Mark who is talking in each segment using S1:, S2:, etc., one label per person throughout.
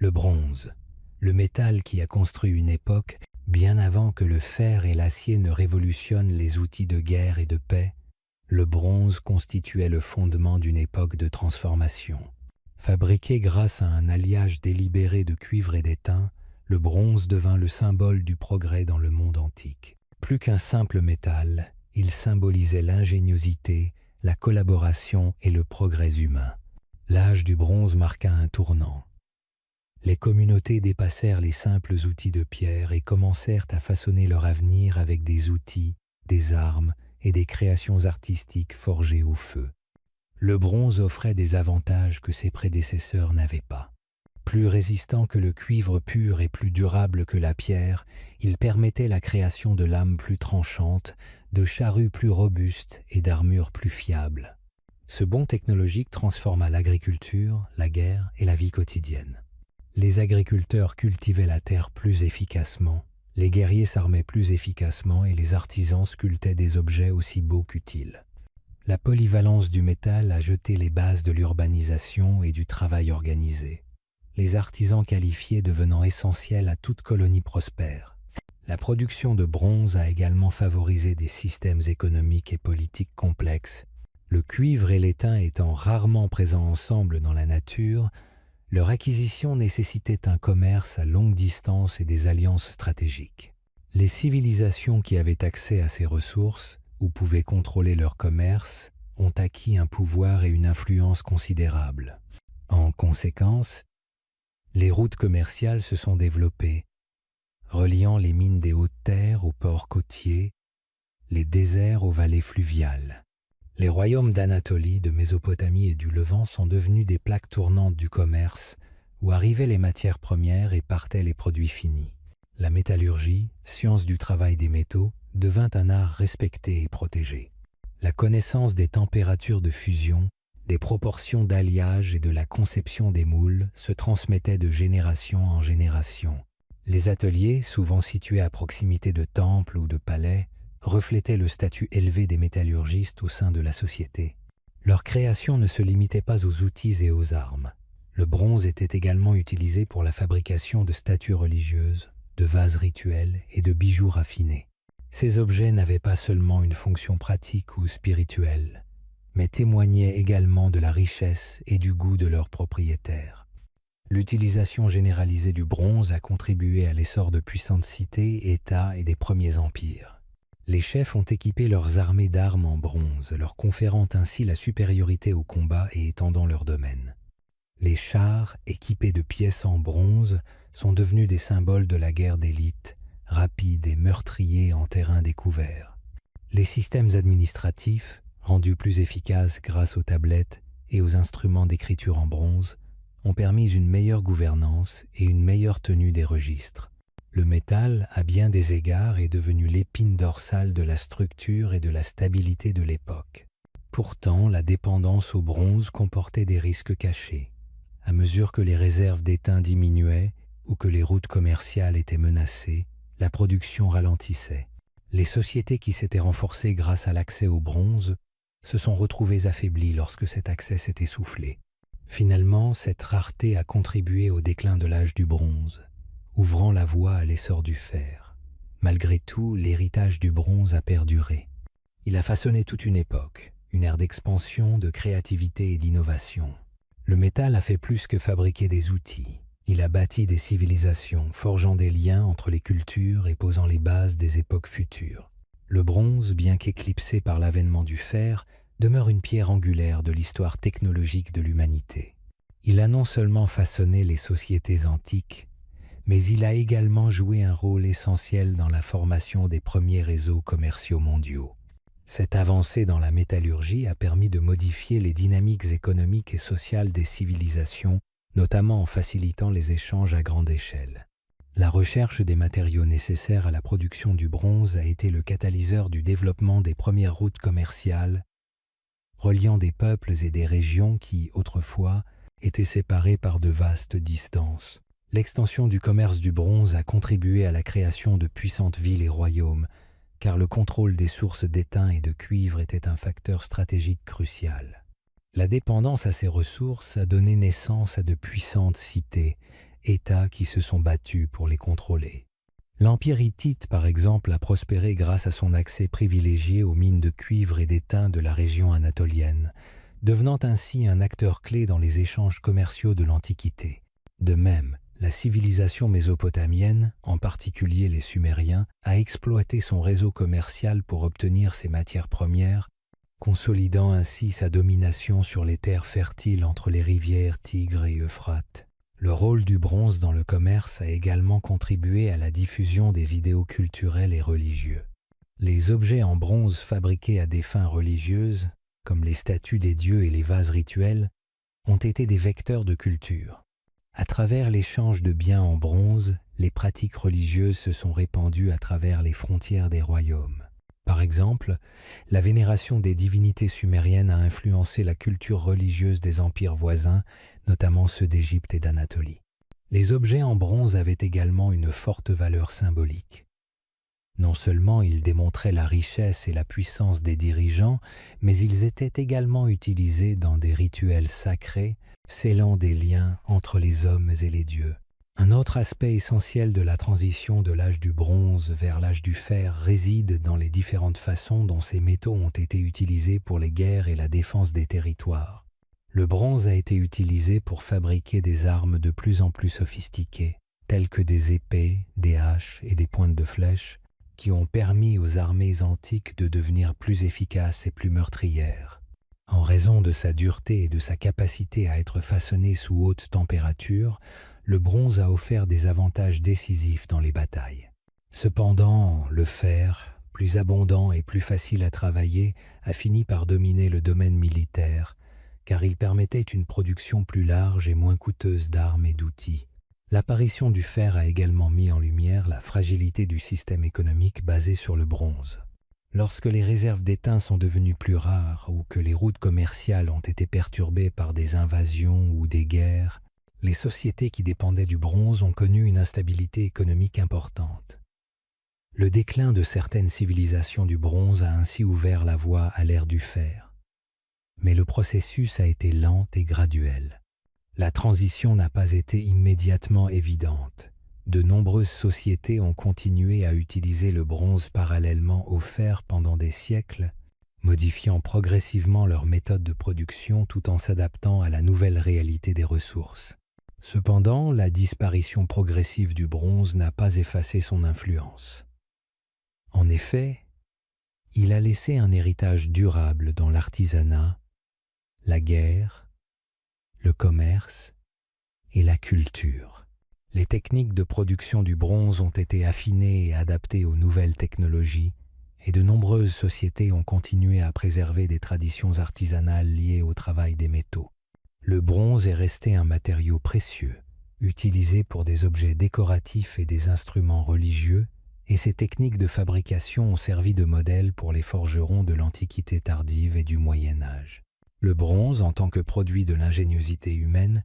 S1: Le bronze, le métal qui a construit une époque bien avant que le fer et l'acier ne révolutionnent les outils de guerre et de paix, le bronze constituait le fondement d'une époque de transformation. Fabriqué grâce à un alliage délibéré de cuivre et d'étain, le bronze devint le symbole du progrès dans le monde antique. Plus qu'un simple métal, il symbolisait l'ingéniosité, la collaboration et le progrès humain. L'âge du bronze marqua un tournant. Les communautés dépassèrent les simples outils de pierre et commencèrent à façonner leur avenir avec des outils, des armes et des créations artistiques forgées au feu. Le bronze offrait des avantages que ses prédécesseurs n'avaient pas. Plus résistant que le cuivre pur et plus durable que la pierre, il permettait la création de lames plus tranchantes, de charrues plus robustes et d'armures plus fiables. Ce bond technologique transforma l'agriculture, la guerre et la vie quotidienne. Les agriculteurs cultivaient la terre plus efficacement, les guerriers s'armaient plus efficacement et les artisans sculptaient des objets aussi beaux qu'utiles. La polyvalence du métal a jeté les bases de l'urbanisation et du travail organisé, les artisans qualifiés devenant essentiels à toute colonie prospère. La production de bronze a également favorisé des systèmes économiques et politiques complexes. Le cuivre et l'étain étant rarement présents ensemble dans la nature, leur acquisition nécessitait un commerce à longue distance et des alliances stratégiques. Les civilisations qui avaient accès à ces ressources, ou pouvaient contrôler leur commerce, ont acquis un pouvoir et une influence considérables. En conséquence, les routes commerciales se sont développées, reliant les mines des hautes terres aux ports côtiers, les déserts aux vallées fluviales. Les royaumes d'Anatolie, de Mésopotamie et du Levant sont devenus des plaques tournantes du commerce, où arrivaient les matières premières et partaient les produits finis. La métallurgie, science du travail des métaux, devint un art respecté et protégé. La connaissance des températures de fusion, des proportions d'alliage et de la conception des moules se transmettait de génération en génération. Les ateliers, souvent situés à proximité de temples ou de palais, reflétaient le statut élevé des métallurgistes au sein de la société. Leur création ne se limitait pas aux outils et aux armes. Le bronze était également utilisé pour la fabrication de statues religieuses, de vases rituels et de bijoux raffinés. Ces objets n'avaient pas seulement une fonction pratique ou spirituelle, mais témoignaient également de la richesse et du goût de leurs propriétaires. L'utilisation généralisée du bronze a contribué à l'essor de puissantes cités, États et des premiers empires. Les chefs ont équipé leurs armées d'armes en bronze, leur conférant ainsi la supériorité au combat et étendant leur domaine. Les chars, équipés de pièces en bronze, sont devenus des symboles de la guerre d'élite, rapides et meurtriers en terrain découvert. Les systèmes administratifs, rendus plus efficaces grâce aux tablettes et aux instruments d'écriture en bronze, ont permis une meilleure gouvernance et une meilleure tenue des registres. Le métal, à bien des égards, est devenu l'épine dorsale de la structure et de la stabilité de l'époque. Pourtant, la dépendance au bronze comportait des risques cachés. À mesure que les réserves d'étain diminuaient ou que les routes commerciales étaient menacées, la production ralentissait. Les sociétés qui s'étaient renforcées grâce à l'accès au bronze se sont retrouvées affaiblies lorsque cet accès s'est essoufflé. Finalement, cette rareté a contribué au déclin de l'âge du bronze, ouvrant la voie à l'essor du fer. Malgré tout, l'héritage du bronze a perduré. Il a façonné toute une époque, une ère d'expansion, de créativité et d'innovation. Le métal a fait plus que fabriquer des outils. Il a bâti des civilisations, forgeant des liens entre les cultures et posant les bases des époques futures. Le bronze, bien qu'éclipsé par l'avènement du fer, demeure une pierre angulaire de l'histoire technologique de l'humanité. Il a non seulement façonné les sociétés antiques, mais il a également joué un rôle essentiel dans la formation des premiers réseaux commerciaux mondiaux. Cette avancée dans la métallurgie a permis de modifier les dynamiques économiques et sociales des civilisations, notamment en facilitant les échanges à grande échelle. La recherche des matériaux nécessaires à la production du bronze a été le catalyseur du développement des premières routes commerciales, reliant des peuples et des régions qui, autrefois, étaient séparées par de vastes distances. L'extension du commerce du bronze a contribué à la création de puissantes villes et royaumes, car le contrôle des sources d'étain et de cuivre était un facteur stratégique crucial. La dépendance à ces ressources a donné naissance à de puissantes cités, États qui se sont battus pour les contrôler. L'Empire hittite, par exemple, a prospéré grâce à son accès privilégié aux mines de cuivre et d'étain de la région anatolienne, devenant ainsi un acteur clé dans les échanges commerciaux de l'Antiquité. De même, la civilisation mésopotamienne, en particulier les Sumériens, a exploité son réseau commercial pour obtenir ses matières premières, consolidant ainsi sa domination sur les terres fertiles entre les rivières Tigre et Euphrate. Le rôle du bronze dans le commerce a également contribué à la diffusion des idéaux culturels et religieux. Les objets en bronze fabriqués à des fins religieuses, comme les statues des dieux et les vases rituels, ont été des vecteurs de culture. À travers l'échange de biens en bronze, les pratiques religieuses se sont répandues à travers les frontières des royaumes. Par exemple, la vénération des divinités sumériennes a influencé la culture religieuse des empires voisins, notamment ceux d'Égypte et d'Anatolie. Les objets en bronze avaient également une forte valeur symbolique. Non seulement ils démontraient la richesse et la puissance des dirigeants, mais ils étaient également utilisés dans des rituels sacrés, scellant des liens entre les hommes et les dieux. Un autre aspect essentiel de la transition de l'âge du bronze vers l'âge du fer réside dans les différentes façons dont ces métaux ont été utilisés pour les guerres et la défense des territoires. Le bronze a été utilisé pour fabriquer des armes de plus en plus sophistiquées, telles que des épées, des haches et des pointes de flèches, qui ont permis aux armées antiques de devenir plus efficaces et plus meurtrières. En raison de sa dureté et de sa capacité à être façonné sous haute température, le bronze a offert des avantages décisifs dans les batailles. Cependant, le fer, plus abondant et plus facile à travailler, a fini par dominer le domaine militaire, car il permettait une production plus large et moins coûteuse d'armes et d'outils. L'apparition du fer a également mis en lumière la fragilité du système économique basé sur le bronze. Lorsque les réserves d'étain sont devenues plus rares ou que les routes commerciales ont été perturbées par des invasions ou des guerres, les sociétés qui dépendaient du bronze ont connu une instabilité économique importante. Le déclin de certaines civilisations du bronze a ainsi ouvert la voie à l'ère du fer. Mais le processus a été lent et graduel. La transition n'a pas été immédiatement évidente. De nombreuses sociétés ont continué à utiliser le bronze parallèlement au fer pendant des siècles, modifiant progressivement leurs méthodes de production tout en s'adaptant à la nouvelle réalité des ressources. Cependant, la disparition progressive du bronze n'a pas effacé son influence. En effet, il a laissé un héritage durable dans l'artisanat, la guerre, le commerce et la culture. Les techniques de production du bronze ont été affinées et adaptées aux nouvelles technologies, et de nombreuses sociétés ont continué à préserver des traditions artisanales liées au travail des métaux. Le bronze est resté un matériau précieux, utilisé pour des objets décoratifs et des instruments religieux, et ces techniques de fabrication ont servi de modèle pour les forgerons de l'Antiquité tardive et du Moyen Âge. Le bronze, en tant que produit de l'ingéniosité humaine,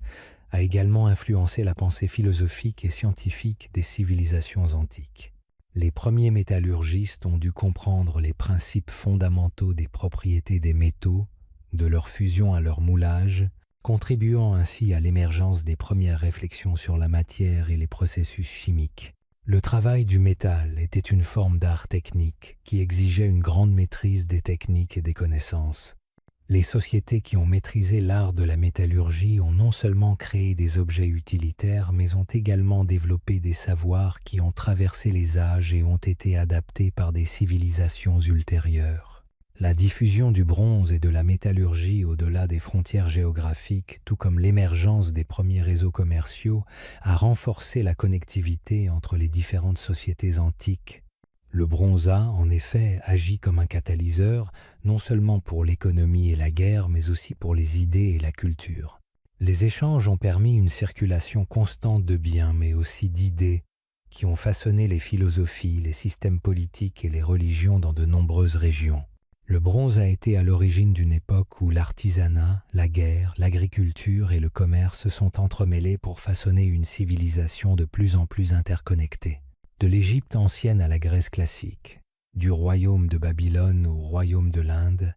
S1: a également influencé la pensée philosophique et scientifique des civilisations antiques. Les premiers métallurgistes ont dû comprendre les principes fondamentaux des propriétés des métaux, de leur fusion à leur moulage, contribuant ainsi à l'émergence des premières réflexions sur la matière et les processus chimiques. Le travail du métal était une forme d'art technique qui exigeait une grande maîtrise des techniques et des connaissances. Les sociétés qui ont maîtrisé l'art de la métallurgie ont non seulement créé des objets utilitaires, mais ont également développé des savoirs qui ont traversé les âges et ont été adaptés par des civilisations ultérieures. La diffusion du bronze et de la métallurgie au-delà des frontières géographiques, tout comme l'émergence des premiers réseaux commerciaux, a renforcé la connectivité entre les différentes sociétés antiques. Le bronze a, en effet, agi comme un catalyseur, non seulement pour l'économie et la guerre, mais aussi pour les idées et la culture. Les échanges ont permis une circulation constante de biens, mais aussi d'idées, qui ont façonné les philosophies, les systèmes politiques et les religions dans de nombreuses régions. Le bronze a été à l'origine d'une époque où l'artisanat, la guerre, l'agriculture et le commerce sont entremêlés pour façonner une civilisation de plus en plus interconnectée. De l'Égypte ancienne à la Grèce classique, du royaume de Babylone au royaume de l'Inde,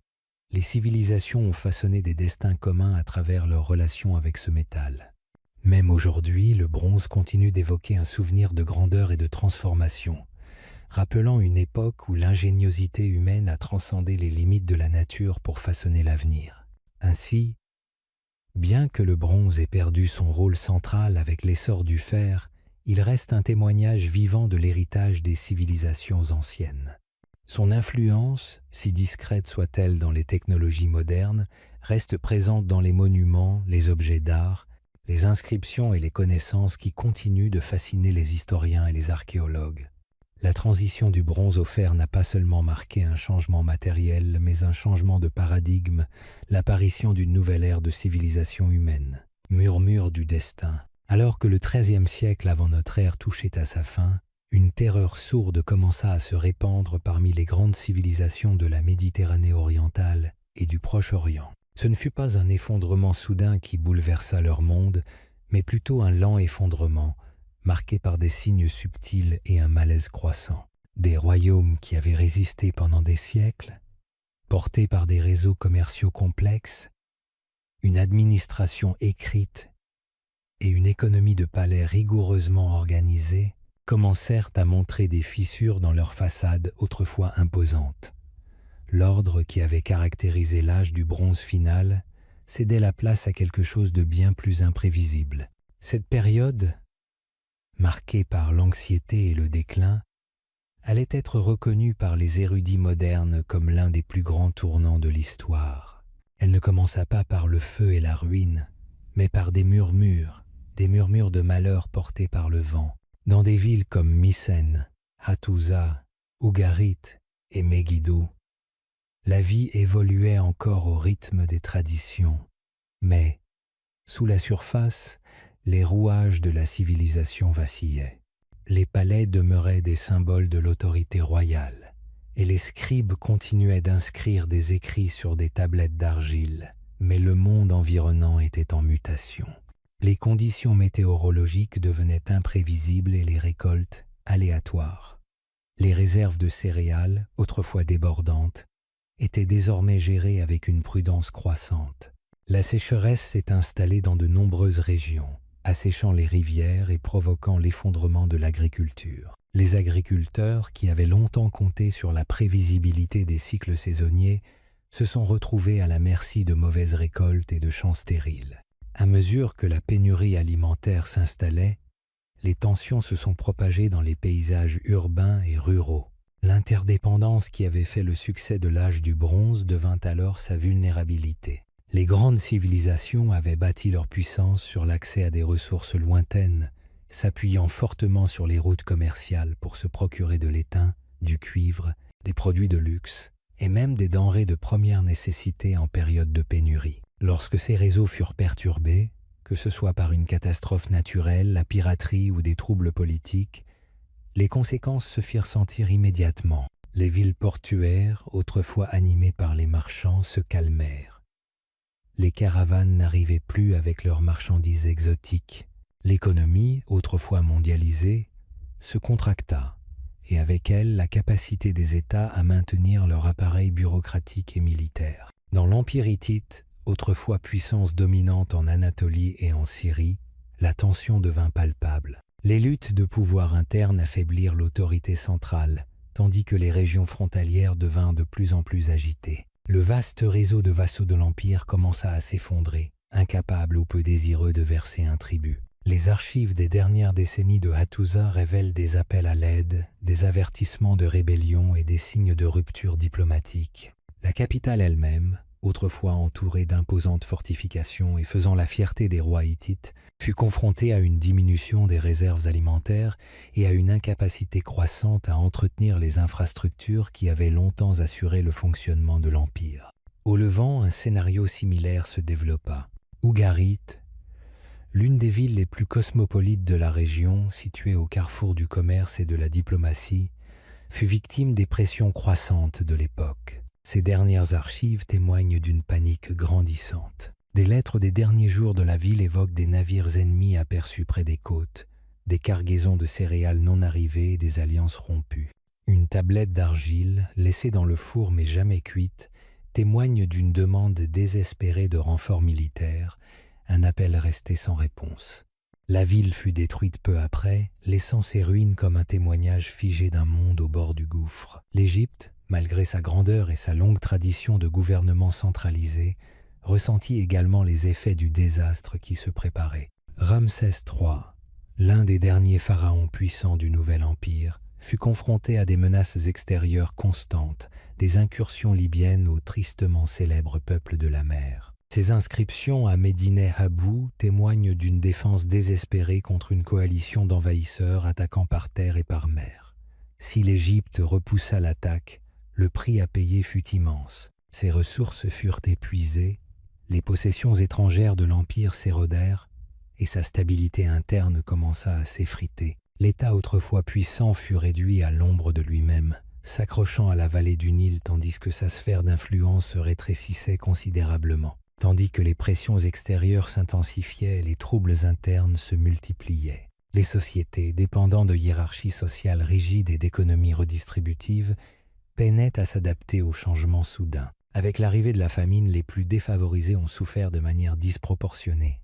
S1: les civilisations ont façonné des destins communs à travers leurs relations avec ce métal. Même aujourd'hui, le bronze continue d'évoquer un souvenir de grandeur et de transformation, rappelant une époque où l'ingéniosité humaine a transcendé les limites de la nature pour façonner l'avenir. Ainsi, bien que le bronze ait perdu son rôle central avec l'essor du fer, il reste un témoignage vivant de l'héritage des civilisations anciennes. Son influence, si discrète soit-elle dans les technologies modernes, reste présente dans les monuments, les objets d'art, les inscriptions et les connaissances qui continuent de fasciner les historiens et les archéologues. La transition du bronze au fer n'a pas seulement marqué un changement matériel, mais un changement de paradigme, l'apparition d'une nouvelle ère de civilisation humaine. Murmure du destin. Alors que le XIIIe siècle avant notre ère touchait à sa fin, une terreur sourde commença à se répandre parmi les grandes civilisations de la Méditerranée orientale et du Proche-Orient. Ce ne fut pas un effondrement soudain qui bouleversa leur monde, mais plutôt un lent effondrement, marqué par des signes subtils et un malaise croissant. Des royaumes qui avaient résisté pendant des siècles, portés par des réseaux commerciaux complexes, une administration écrite et une économie de palais rigoureusement organisée, commencèrent à montrer des fissures dans leurs façades autrefois imposantes. L'ordre qui avait caractérisé l'âge du bronze final cédait la place à quelque chose de bien plus imprévisible. Cette période, marquée par l'anxiété et le déclin, allait être reconnue par les érudits modernes comme l'un des plus grands tournants de l'histoire. Elle ne commença pas par le feu et la ruine, mais par des murmures de malheur portés par le vent. Dans des villes comme Mycène, Hattusa, Ougarit et Megiddo, la vie évoluait encore au rythme des traditions, mais, sous la surface, les rouages de la civilisation vacillaient. Les palais demeuraient des symboles de l'autorité royale, et les scribes continuaient d'inscrire des écrits sur des tablettes d'argile, mais le monde environnant était en mutation. Les conditions météorologiques devenaient imprévisibles et les récoltes aléatoires. Les réserves de céréales, autrefois débordantes, étaient désormais gérées avec une prudence croissante. La sécheresse s'est installée dans de nombreuses régions, asséchant les rivières et provoquant l'effondrement de l'agriculture. Les agriculteurs, qui avaient longtemps compté sur la prévisibilité des cycles saisonniers, se sont retrouvés à la merci de mauvaises récoltes et de champs stériles. À mesure que la pénurie alimentaire s'installait, les tensions se sont propagées dans les paysages urbains et ruraux. L'interdépendance qui avait fait le succès de l'âge du bronze devint alors sa vulnérabilité. Les grandes civilisations avaient bâti leur puissance sur l'accès à des ressources lointaines, s'appuyant fortement sur les routes commerciales pour se procurer de l'étain, du cuivre, des produits de luxe et même des denrées de première nécessité en période de pénurie. Lorsque ces réseaux furent perturbés, que ce soit par une catastrophe naturelle, la piraterie ou des troubles politiques, les conséquences se firent sentir immédiatement. Les villes portuaires, autrefois animées par les marchands, se calmèrent. Les caravanes n'arrivaient plus avec leurs marchandises exotiques. L'économie, autrefois mondialisée, se contracta, et avec elle la capacité des États à maintenir leur appareil bureaucratique et militaire. Dans l'Empire hittite, autrefois puissance dominante en Anatolie et en Syrie, la tension devint palpable. Les luttes de pouvoir interne affaiblirent l'autorité centrale, tandis que les régions frontalières devinrent de plus en plus agitées. Le vaste réseau de vassaux de l'Empire commença à s'effondrer, incapable ou peu désireux de verser un tribut. Les archives des dernières décennies de Hattusa révèlent des appels à l'aide, des avertissements de rébellion et des signes de rupture diplomatique. La capitale elle-même, autrefois entourée d'imposantes fortifications et faisant la fierté des rois hittites, fut confrontée à une diminution des réserves alimentaires et à une incapacité croissante à entretenir les infrastructures qui avaient longtemps assuré le fonctionnement de l'Empire. Au Levant, un scénario similaire se développa. Ougarit, l'une des villes les plus cosmopolites de la région, située au carrefour du commerce et de la diplomatie, fut victime des pressions croissantes de l'époque. Ces dernières archives témoignent d'une panique grandissante. Des lettres des derniers jours de la ville évoquent des navires ennemis aperçus près des côtes, des cargaisons de céréales non arrivées et des alliances rompues. Une tablette d'argile, laissée dans le four mais jamais cuite, témoigne d'une demande désespérée de renforts militaires, un appel resté sans réponse. La ville fut détruite peu après, laissant ses ruines comme un témoignage figé d'un monde au bord du gouffre. L'Égypte, malgré sa grandeur et sa longue tradition de gouvernement centralisé, ressentit également les effets du désastre qui se préparait. Ramsès III, l'un des derniers pharaons puissants du Nouvel Empire, fut confronté à des menaces extérieures constantes, des incursions libyennes au tristement célèbre peuple de la mer. Ces inscriptions à Médine Habou témoignent d'une défense désespérée contre une coalition d'envahisseurs attaquant par terre et par mer. Si l'Égypte repoussa l'attaque, le prix à payer fut immense. Ses ressources furent épuisées, les possessions étrangères de l'Empire s'érodèrent et sa stabilité interne commença à s'effriter. L'État autrefois puissant fut réduit à l'ombre de lui-même, s'accrochant à la vallée du Nil tandis que sa sphère d'influence se rétrécissait considérablement. Tandis que les pressions extérieures s'intensifiaient, les troubles internes se multipliaient. Les sociétés, dépendant de hiérarchies sociales rigides et d'économies redistributives, peinaient à s'adapter aux changements soudains. Avec l'arrivée de la famine, les plus défavorisés ont souffert de manière disproportionnée.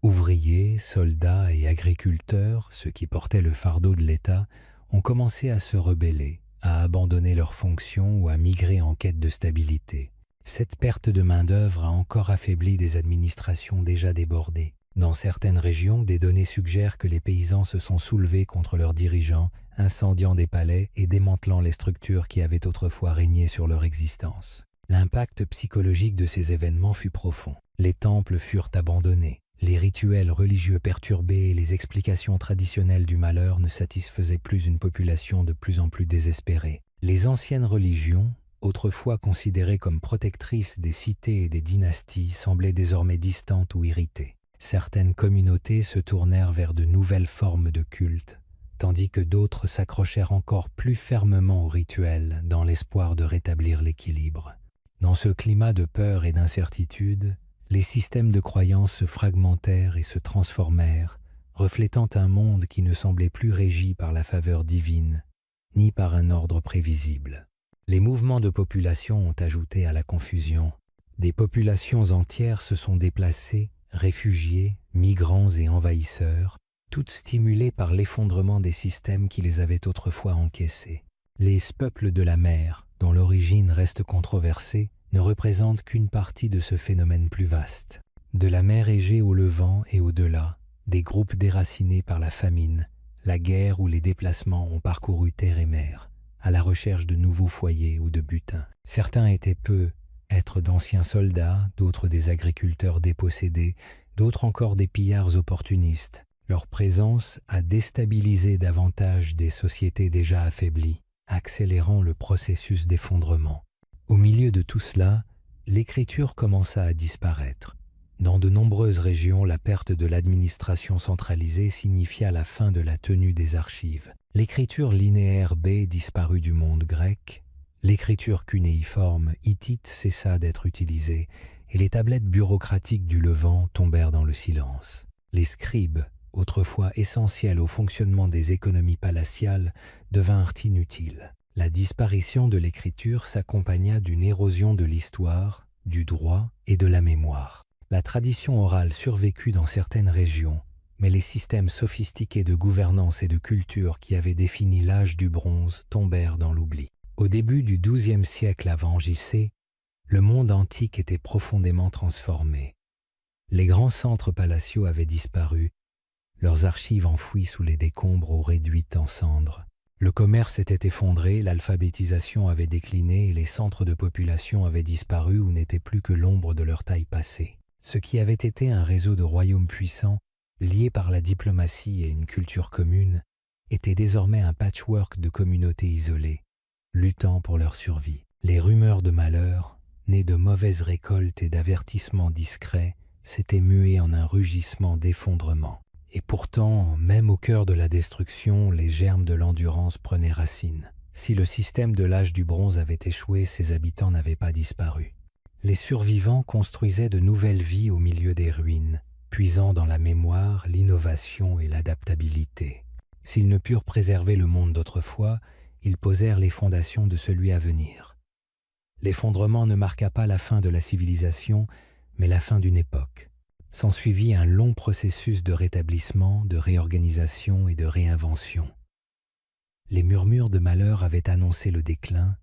S1: Ouvriers, soldats et agriculteurs, ceux qui portaient le fardeau de l'État, ont commencé à se rebeller, à abandonner leurs fonctions ou à migrer en quête de stabilité. Cette perte de main-d'œuvre a encore affaibli des administrations déjà débordées. Dans certaines régions, des données suggèrent que les paysans se sont soulevés contre leurs dirigeants, incendiant des palais et démantelant les structures qui avaient autrefois régné sur leur existence. L'impact psychologique de ces événements fut profond. Les temples furent abandonnés. Les rituels religieux perturbés et les explications traditionnelles du malheur ne satisfaisaient plus une population de plus en plus désespérée. Les anciennes religions, autrefois considérées comme protectrices des cités et des dynasties, semblaient désormais distantes ou irritées. Certaines communautés se tournèrent vers de nouvelles formes de culte, tandis que d'autres s'accrochèrent encore plus fermement aux rituels dans l'espoir de rétablir l'équilibre. Dans ce climat de peur et d'incertitude, les systèmes de croyances se fragmentèrent et se transformèrent, reflétant un monde qui ne semblait plus régi par la faveur divine, ni par un ordre prévisible. Les mouvements de population ont ajouté à la confusion. Des populations entières se sont déplacées, réfugiés, migrants et envahisseurs, toutes stimulées par l'effondrement des systèmes qui les avaient autrefois encaissés. Les peuples de la mer, dont l'origine reste controversée, ne représentent qu'une partie de ce phénomène plus vaste. De la mer Égée au Levant et au-delà, des groupes déracinés par la famine, la guerre ou les déplacements ont parcouru terre et mer, à la recherche de nouveaux foyers ou de butins. Certains étaient être d'anciens soldats, d'autres des agriculteurs dépossédés, d'autres encore des pillards opportunistes. Leur présence a déstabilisé davantage des sociétés déjà affaiblies, accélérant le processus d'effondrement. Au milieu de tout cela, l'écriture commença à disparaître. Dans de nombreuses régions, la perte de l'administration centralisée signifia la fin de la tenue des archives. L'écriture linéaire B disparut du monde grec, l'écriture cunéiforme hittite cessa d'être utilisée, et les tablettes bureaucratiques du Levant tombèrent dans le silence. Les scribes, autrefois essentiels au fonctionnement des économies palatiales, devinrent inutiles. La disparition de l'écriture s'accompagna d'une érosion de l'histoire, du droit et de la mémoire. La tradition orale survécut dans certaines régions, mais les systèmes sophistiqués de gouvernance et de culture qui avaient défini l'âge du bronze tombèrent dans l'oubli. Au début du XIIe siècle avant JC, le monde antique était profondément transformé. Les grands centres palatiaux avaient disparu, leurs archives enfouies sous les décombres ou réduites en cendres. Le commerce s'était effondré, l'alphabétisation avait décliné et les centres de population avaient disparu ou n'étaient plus que l'ombre de leur taille passée. Ce qui avait été un réseau de royaumes puissants, liés par la diplomatie et une culture commune, était désormais un patchwork de communautés isolées, luttant pour leur survie. Les rumeurs de malheur, nées de mauvaises récoltes et d'avertissements discrets, s'étaient muées en un rugissement d'effondrement. Et pourtant, même au cœur de la destruction, les germes de l'endurance prenaient racine. Si le système de l'âge du bronze avait échoué, ses habitants n'avaient pas disparu. Les survivants construisaient de nouvelles vies au milieu des ruines, puisant dans la mémoire, l'innovation et l'adaptabilité. S'ils ne purent préserver le monde d'autrefois, ils posèrent les fondations de celui à venir. L'effondrement ne marqua pas la fin de la civilisation, mais la fin d'une époque. S'ensuivit un long processus de rétablissement, de réorganisation et de réinvention. Les murmures de malheur avaient annoncé le déclin,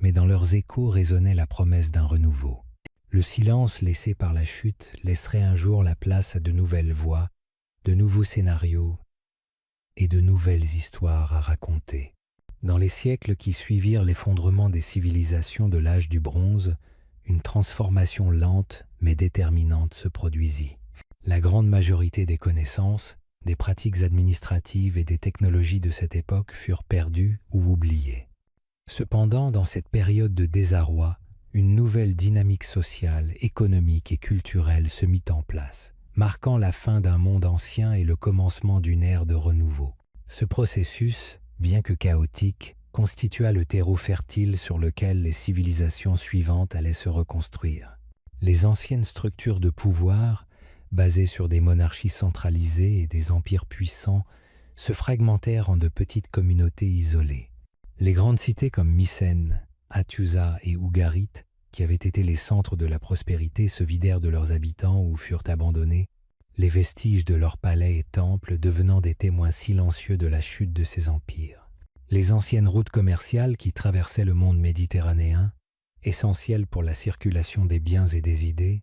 S1: mais dans leurs échos résonnait la promesse d'un renouveau. Le silence laissé par la chute laisserait un jour la place à de nouvelles voix, de nouveaux scénarios et de nouvelles histoires à raconter. Dans les siècles qui suivirent l'effondrement des civilisations de l'âge du bronze, une transformation lente mais déterminante se produisit. La grande majorité des connaissances, des pratiques administratives et des technologies de cette époque furent perdues ou oubliées. Cependant, dans cette période de désarroi, une nouvelle dynamique sociale, économique et culturelle se mit en place, marquant la fin d'un monde ancien et le commencement d'une ère de renouveau. Ce processus, bien que chaotique, constitua le terreau fertile sur lequel les civilisations suivantes allaient se reconstruire. Les anciennes structures de pouvoir, basées sur des monarchies centralisées et des empires puissants, se fragmentèrent en de petites communautés isolées. Les grandes cités comme Mycène, Hattusa et Ougarit, qui avaient été les centres de la prospérité, se vidèrent de leurs habitants ou furent abandonnés, les vestiges de leurs palais et temples devenant des témoins silencieux de la chute de ces empires. Les anciennes routes commerciales qui traversaient le monde méditerranéen, essentielles pour la circulation des biens et des idées,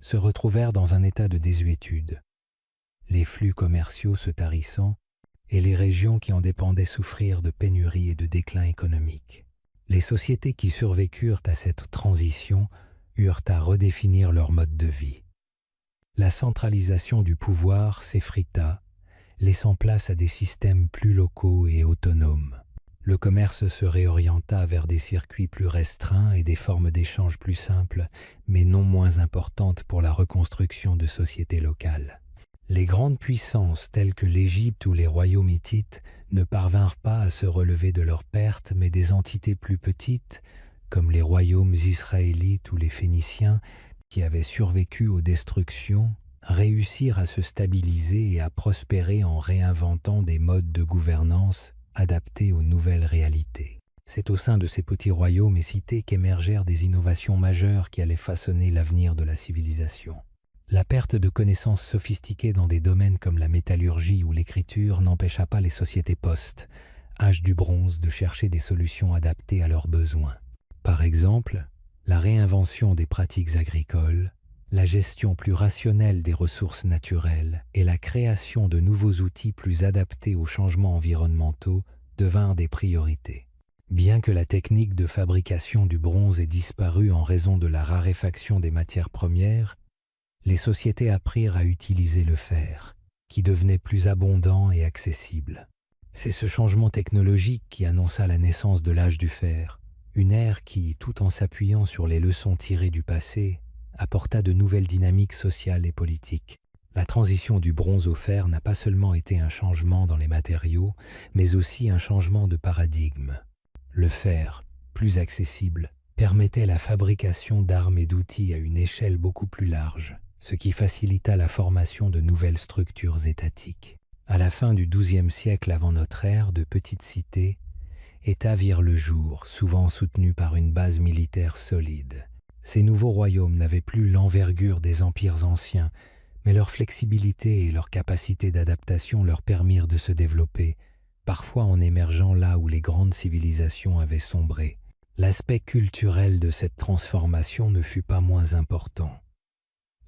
S1: se retrouvèrent dans un état de désuétude, les flux commerciaux se tarissant et les régions qui en dépendaient souffrirent de pénurie et de déclin économique. Les sociétés qui survécurent à cette transition eurent à redéfinir leur mode de vie. La centralisation du pouvoir s'effrita, laissant place à des systèmes plus locaux et autonomes. Le commerce se réorienta vers des circuits plus restreints et des formes d'échange plus simples, mais non moins importantes pour la reconstruction de sociétés locales. Les grandes puissances telles que l'Égypte ou les royaumes hittites ne parvinrent pas à se relever de leurs pertes, mais des entités plus petites, comme les royaumes israélites ou les Phéniciens, qui avaient survécu aux destructions, réussirent à se stabiliser et à prospérer en réinventant des modes de gouvernance adaptés aux nouvelles réalités. C'est au sein de ces petits royaumes et cités qu'émergèrent des innovations majeures qui allaient façonner l'avenir de la civilisation. La perte de connaissances sophistiquées dans des domaines comme la métallurgie ou l'écriture n'empêcha pas les sociétés post, âge du bronze, de chercher des solutions adaptées à leurs besoins. Par exemple, la réinvention des pratiques agricoles, la gestion plus rationnelle des ressources naturelles et la création de nouveaux outils plus adaptés aux changements environnementaux devinrent des priorités. Bien que la technique de fabrication du bronze ait disparu en raison de la raréfaction des matières premières, les sociétés apprirent à utiliser le fer, qui devenait plus abondant et accessible. C'est ce changement technologique qui annonça la naissance de l'âge du fer, une ère qui, tout en s'appuyant sur les leçons tirées du passé, apporta de nouvelles dynamiques sociales et politiques. La transition du bronze au fer n'a pas seulement été un changement dans les matériaux, mais aussi un changement de paradigme. Le fer, plus accessible, permettait la fabrication d'armes et d'outils à une échelle beaucoup plus large, ce qui facilita la formation de nouvelles structures étatiques. À la fin du XIIe siècle avant notre ère, de petites cités, États virent le jour, souvent soutenus par une base militaire solide. Ces nouveaux royaumes n'avaient plus l'envergure des empires anciens, mais leur flexibilité et leur capacité d'adaptation leur permirent de se développer, parfois en émergeant là où les grandes civilisations avaient sombré. L'aspect culturel de cette transformation ne fut pas moins important.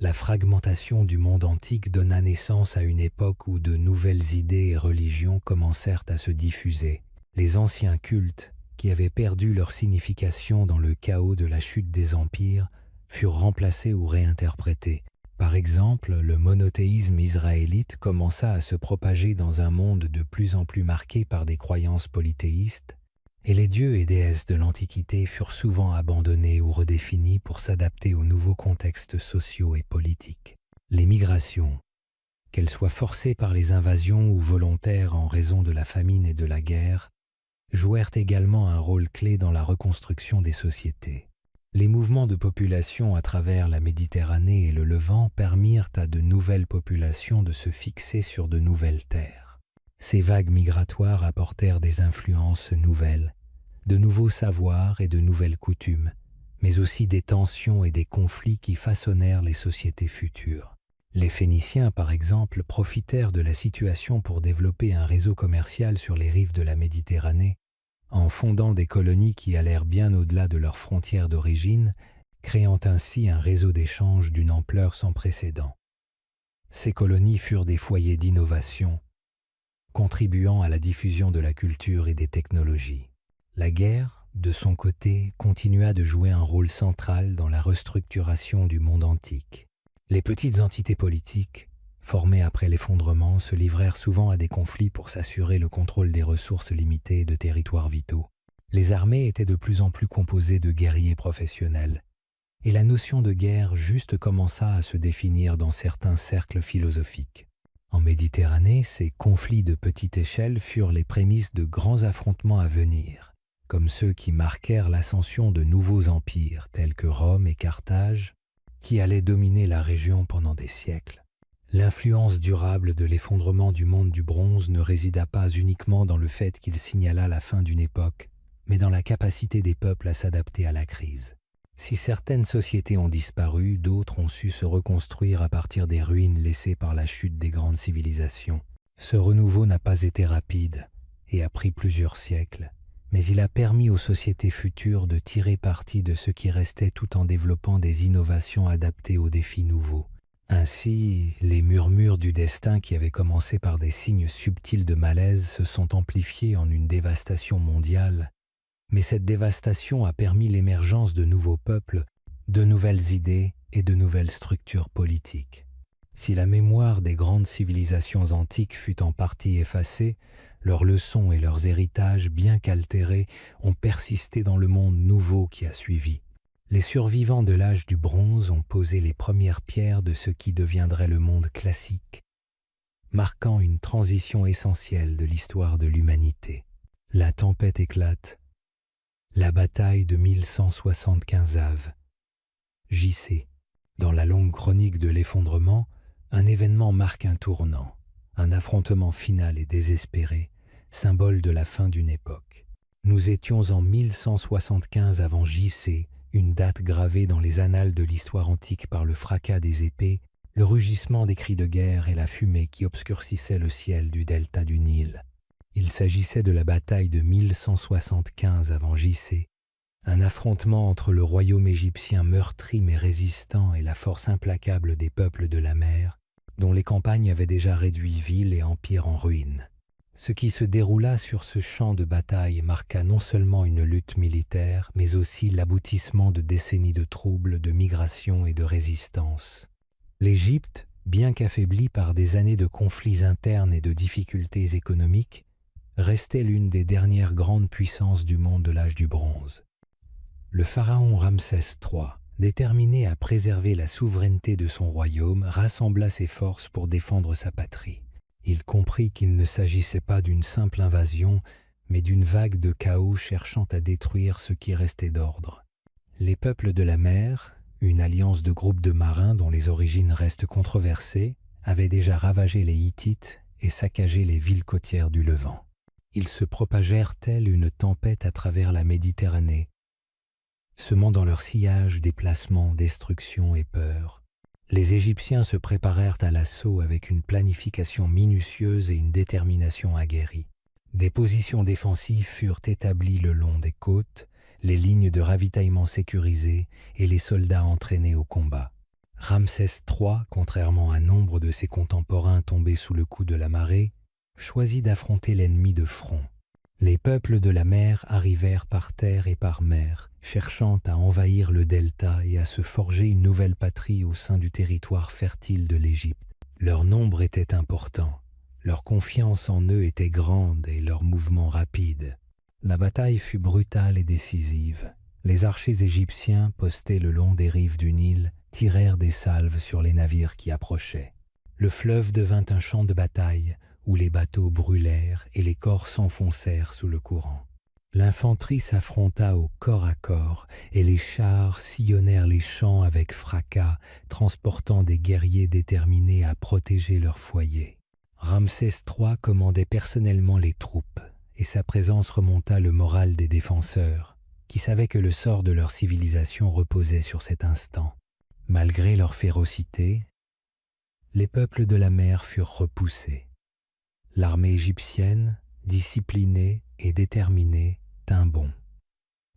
S1: La fragmentation du monde antique donna naissance à une époque où de nouvelles idées et religions commencèrent à se diffuser. Les anciens cultes, qui avaient perdu leur signification dans le chaos de la chute des empires, furent remplacés ou réinterprétés. Par exemple, le monothéisme israélite commença à se propager dans un monde de plus en plus marqué par des croyances polythéistes, et les dieux et déesses de l'Antiquité furent souvent abandonnés ou redéfinis pour s'adapter aux nouveaux contextes sociaux et politiques. Les migrations, qu'elles soient forcées par les invasions ou volontaires en raison de la famine et de la guerre, jouèrent également un rôle clé dans la reconstruction des sociétés. Les mouvements de population à travers la Méditerranée et le Levant permirent à de nouvelles populations de se fixer sur de nouvelles terres. Ces vagues migratoires apportèrent des influences nouvelles, de nouveaux savoirs et de nouvelles coutumes, mais aussi des tensions et des conflits qui façonnèrent les sociétés futures. Les Phéniciens, par exemple, profitèrent de la situation pour développer un réseau commercial sur les rives de la Méditerranée, en fondant des colonies qui allèrent bien au-delà de leurs frontières d'origine, créant ainsi un réseau d'échanges d'une ampleur sans précédent. Ces colonies furent des foyers d'innovation, contribuant à la diffusion de la culture et des technologies. La guerre, de son côté, continua de jouer un rôle central dans la restructuration du monde antique. Les petites entités politiques, formées après l'effondrement, se livrèrent souvent à des conflits pour s'assurer le contrôle des ressources limitées et de territoires vitaux. Les armées étaient de plus en plus composées de guerriers professionnels, et la notion de guerre juste commença à se définir dans certains cercles philosophiques. En Méditerranée, ces conflits de petite échelle furent les prémices de grands affrontements à venir, comme ceux qui marquèrent l'ascension de nouveaux empires tels que Rome et Carthage, qui allaient dominer la région pendant des siècles. L'influence durable de l'effondrement du monde du bronze ne résida pas uniquement dans le fait qu'il signala la fin d'une époque, mais dans la capacité des peuples à s'adapter à la crise. Si certaines sociétés ont disparu, d'autres ont su se reconstruire à partir des ruines laissées par la chute des grandes civilisations. Ce renouveau n'a pas été rapide et a pris plusieurs siècles, mais il a permis aux sociétés futures de tirer parti de ce qui restait tout en développant des innovations adaptées aux défis nouveaux. Ainsi, les murmures du destin qui avaient commencé par des signes subtils de malaise se sont amplifiés en une dévastation mondiale, mais cette dévastation a permis l'émergence de nouveaux peuples, de nouvelles idées et de nouvelles structures politiques. Si la mémoire des grandes civilisations antiques fut en partie effacée, leurs leçons et leurs héritages, bien qu'altérés, ont persisté dans le monde nouveau qui a suivi. Les survivants de l'âge du bronze ont posé les premières pierres de ce qui deviendrait le monde classique, marquant une transition essentielle de l'histoire de l'humanité. La tempête éclate. La bataille de 1175 Av. JC. Dans la longue chronique de l'effondrement, un événement marque un tournant, un affrontement final et désespéré, symbole de la fin d'une époque. Nous étions en 1175 avant JC, une date gravée dans les annales de l'histoire antique par le fracas des épées, le rugissement des cris de guerre et la fumée qui obscurcissait le ciel du delta du Nil. Il s'agissait de la bataille de 1175 avant JC, un affrontement entre le royaume égyptien meurtri mais résistant et la force implacable des peuples de la mer, dont les campagnes avaient déjà réduit villes et empires en ruine. Ce qui se déroula sur ce champ de bataille marqua non seulement une lutte militaire, mais aussi l'aboutissement de décennies de troubles, de migration et de résistance. L'Égypte, bien qu'affaiblie par des années de conflits internes et de difficultés économiques, restait l'une des dernières grandes puissances du monde de l'âge du bronze. Le pharaon Ramsès III, déterminé à préserver la souveraineté de son royaume, rassembla ses forces pour défendre sa patrie. Il comprit qu'il ne s'agissait pas d'une simple invasion, mais d'une vague de chaos cherchant à détruire ce qui restait d'ordre. Les peuples de la mer, une alliance de groupes de marins dont les origines restent controversées, avaient déjà ravagé les Hittites et saccagé les villes côtières du Levant. Ils se propagèrent telle une tempête à travers la Méditerranée, semant dans leur sillage déplacements, destruction et peur. Les Égyptiens se préparèrent à l'assaut avec une planification minutieuse et une détermination aguerrie. Des positions défensives furent établies le long des côtes, les lignes de ravitaillement sécurisées et les soldats entraînés au combat. Ramsès III, contrairement à nombre de ses contemporains tombés sous le coup de la marée, choisit d'affronter l'ennemi de front. Les peuples de la mer arrivèrent par terre et par mer, cherchant à envahir le delta et à se forger une nouvelle patrie au sein du territoire fertile de l'Égypte. Leur nombre était important, leur confiance en eux était grande et leurs mouvements rapides. La bataille fut brutale et décisive. Les archers égyptiens, postés le long des rives du Nil, tirèrent des salves sur les navires qui approchaient. Le fleuve devint un champ de bataille, où les bateaux brûlèrent et les corps s'enfoncèrent sous le courant. L'infanterie s'affronta au corps à corps et les chars sillonnèrent les champs avec fracas, transportant des guerriers déterminés à protéger leur foyer. Ramsès III commandait personnellement les troupes et sa présence remonta le moral des défenseurs, qui savaient que le sort de leur civilisation reposait sur cet instant. Malgré leur férocité, les peuples de la mer furent repoussés. L'armée égyptienne, disciplinée et déterminée, tint bon.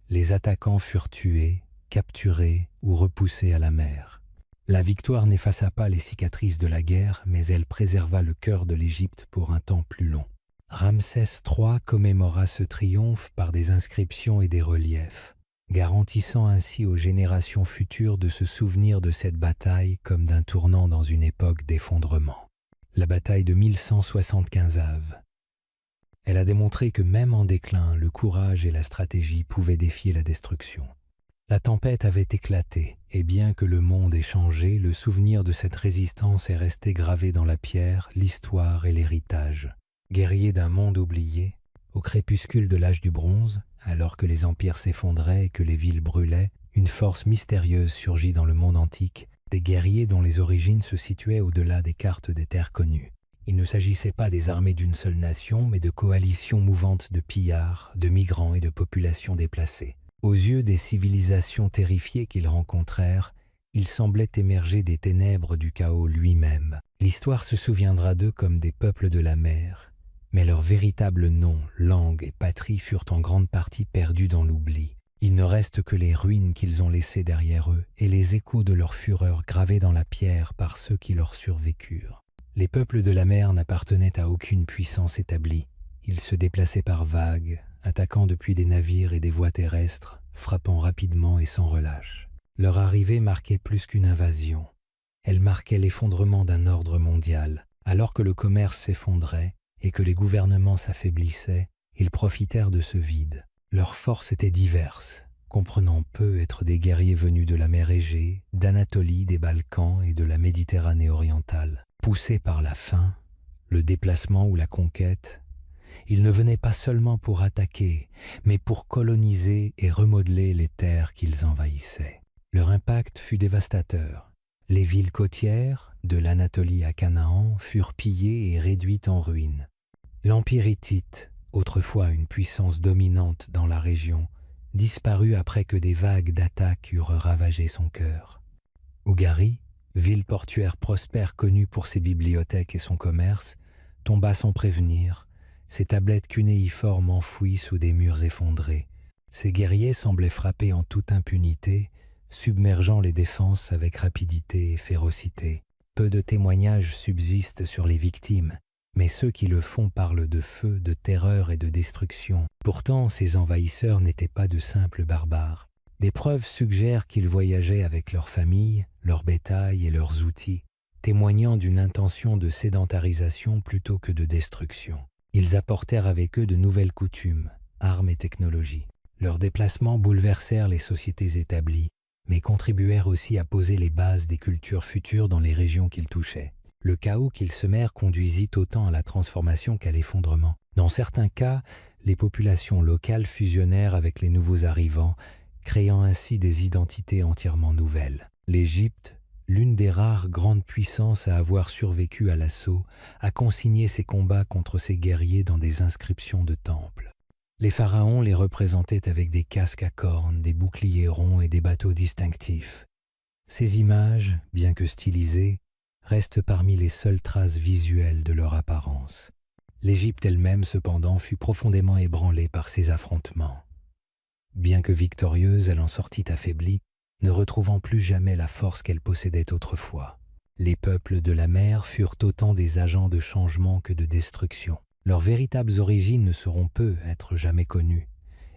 S1: Les attaquants furent tués, capturés ou repoussés à la mer. La victoire n'effaça pas les cicatrices de la guerre, mais elle préserva le cœur de l'Égypte pour un temps plus long. Ramsès III commémora ce triomphe par des inscriptions et des reliefs, garantissant ainsi aux générations futures de se souvenir de cette bataille comme d'un tournant dans une époque d'effondrement. La bataille de 1175 Av. Elle a démontré que même en déclin, le courage et la stratégie pouvaient défier la destruction. La tempête avait éclaté, et bien que le monde ait changé, le souvenir de cette résistance est resté gravé dans la pierre, l'histoire et l'héritage. Guerriers d'un monde oublié, au crépuscule de l'âge du bronze, alors que les empires s'effondraient et que les villes brûlaient, une force mystérieuse surgit dans le monde antique, des guerriers dont les origines se situaient au-delà des cartes des terres connues. Il ne s'agissait pas des armées d'une seule nation, mais de coalitions mouvantes de pillards, de migrants et de populations déplacées. Aux yeux des civilisations terrifiées qu'ils rencontrèrent, ils semblaient émerger des ténèbres du chaos lui-même. L'histoire se souviendra d'eux comme des peuples de la mer, mais leurs véritables noms, langues et patries furent en grande partie perdus dans l'oubli. Il ne reste que les ruines qu'ils ont laissées derrière eux et les échos de leur fureur gravés dans la pierre par ceux qui leur survécurent. Les peuples de la mer n'appartenaient à aucune puissance établie. Ils se déplaçaient par vagues, attaquant depuis des navires et des voies terrestres, frappant rapidement et sans relâche. Leur arrivée marquait plus qu'une invasion. Elle marquait l'effondrement d'un ordre mondial. Alors que le commerce s'effondrait et que les gouvernements s'affaiblissaient, ils profitèrent de ce vide. Leurs forces étaient diverses, comprenant peu être des guerriers venus de la mer Égée, d'Anatolie, des Balkans et de la Méditerranée orientale. Poussés par la faim, le déplacement ou la conquête, ils ne venaient pas seulement pour attaquer, mais pour coloniser et remodeler les terres qu'ils envahissaient. Leur impact fut dévastateur. Les villes côtières, de l'Anatolie à Canaan, furent pillées et réduites en ruines. L'Empire hittite, autrefois une puissance dominante dans la région, disparut après que des vagues d'attaques eurent ravagé son cœur. Ougarit, ville portuaire prospère connue pour ses bibliothèques et son commerce, tomba sans prévenir, ses tablettes cunéiformes enfouies sous des murs effondrés. Ses guerriers semblaient frapper en toute impunité, submergeant les défenses avec rapidité et férocité. Peu de témoignages subsistent sur les victimes, mais ceux qui le font parlent de feu, de terreur et de destruction. Pourtant, ces envahisseurs n'étaient pas de simples barbares. Des preuves suggèrent qu'ils voyageaient avec leurs familles, leur bétail et leurs outils, témoignant d'une intention de sédentarisation plutôt que de destruction. Ils apportèrent avec eux de nouvelles coutumes, armes et technologies. Leurs déplacements bouleversèrent les sociétés établies, mais contribuèrent aussi à poser les bases des cultures futures dans les régions qu'ils touchaient. Le chaos qu'ils semèrent conduisit autant à la transformation qu'à l'effondrement. Dans certains cas, les populations locales fusionnèrent avec les nouveaux arrivants, créant ainsi des identités entièrement nouvelles. L'Égypte, l'une des rares grandes puissances à avoir survécu à l'assaut, a consigné ses combats contre ses guerriers dans des inscriptions de temples. Les pharaons les représentaient avec des casques à cornes, des boucliers ronds et des bateaux distinctifs. Ces images, bien que stylisées, restent parmi les seules traces visuelles de leur apparence. L'Égypte elle-même, cependant, fut profondément ébranlée par ces affrontements. Bien que victorieuse, elle en sortit affaiblie, ne retrouvant plus jamais la force qu'elle possédait autrefois. Les peuples de la mer furent autant des agents de changement que de destruction. Leurs véritables origines ne seront peu être jamais connues,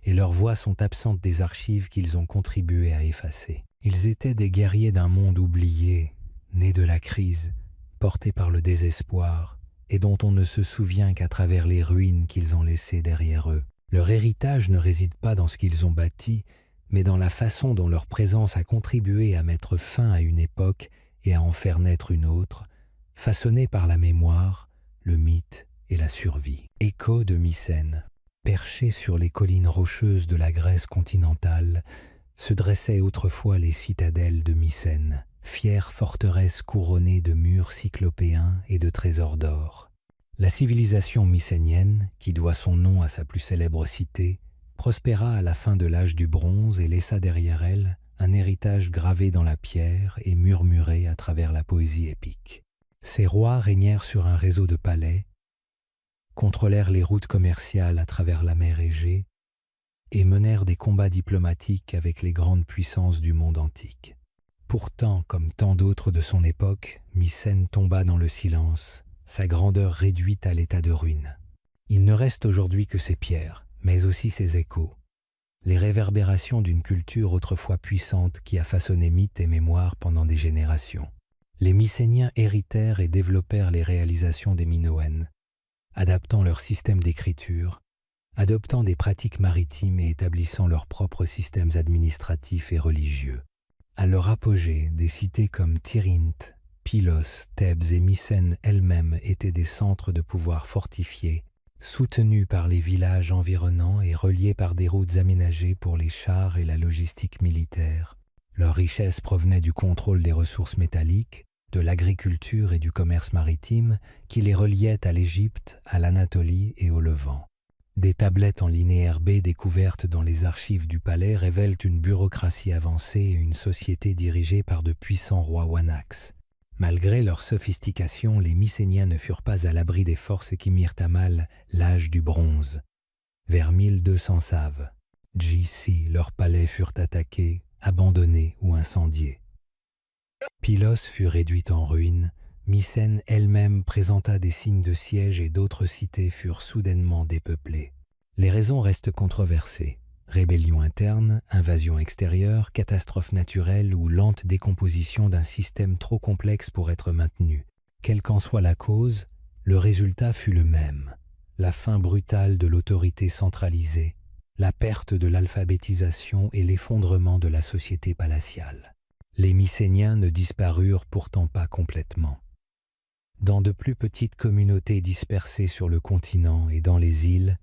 S1: et leurs voix sont absentes des archives qu'ils ont contribué à effacer. Ils étaient des guerriers d'un monde oublié, nés de la crise, portés par le désespoir, et dont on ne se souvient qu'à travers les ruines qu'ils ont laissées derrière eux. Leur héritage ne réside pas dans ce qu'ils ont bâti, mais dans la façon dont leur présence a contribué à mettre fin à une époque et à en faire naître une autre, façonnée par la mémoire, le mythe et la survie. Écho de Mycène, perché sur les collines rocheuses de la Grèce continentale, se dressaient autrefois les citadelles de Mycène, fières forteresses couronnées de murs cyclopéens et de trésors d'or. La civilisation mycénienne, qui doit son nom à sa plus célèbre cité, prospéra à la fin de l'âge du bronze et laissa derrière elle un héritage gravé dans la pierre et murmuré à travers la poésie épique. Ces rois régnèrent sur un réseau de palais, contrôlèrent les routes commerciales à travers la mer Égée et menèrent des combats diplomatiques avec les grandes puissances du monde antique. Pourtant, comme tant d'autres de son époque, Mycène tomba dans le silence, sa grandeur réduite à l'état de ruine. Il ne reste aujourd'hui que ses pierres, mais aussi ses échos, les réverbérations d'une culture autrefois puissante qui a façonné mythes et mémoires pendant des générations. Les Mycéniens héritèrent et développèrent les réalisations des Minoennes, adaptant leur système d'écriture, adoptant des pratiques maritimes et établissant leurs propres systèmes administratifs et religieux. À leur apogée, des cités comme Tirynthe, Pylos, Thèbes et Mycène elles-mêmes étaient des centres de pouvoir fortifiés, soutenus par les villages environnants et reliés par des routes aménagées pour les chars et la logistique militaire. Leur richesse provenait du contrôle des ressources métalliques, de l'agriculture et du commerce maritime qui les reliait à l'Égypte, à l'Anatolie et au Levant. Des tablettes en linéaire B découvertes dans les archives du palais révèlent une bureaucratie avancée et une société dirigée par de puissants rois Wanax. Malgré leur sophistication, les Mycéniens ne furent pas à l'abri des forces qui mirent à mal l'âge du bronze. Vers 1200 Save, J.C., leurs palais furent attaqués, abandonnés ou incendiés. Pylos fut réduite en ruine, Mycène elle-même présenta des signes de siège et d'autres cités furent soudainement dépeuplées. Les raisons restent controversées. Rébellion interne, invasion extérieure, catastrophe naturelle ou lente décomposition d'un système trop complexe pour être maintenu. Quelle qu'en soit la cause, le résultat fut le même. La fin brutale de l'autorité centralisée, la perte de l'alphabétisation et l'effondrement de la société palatiale. Les Mycéniens ne disparurent pourtant pas complètement. Dans de plus petites communautés dispersées sur le continent et dans les îles,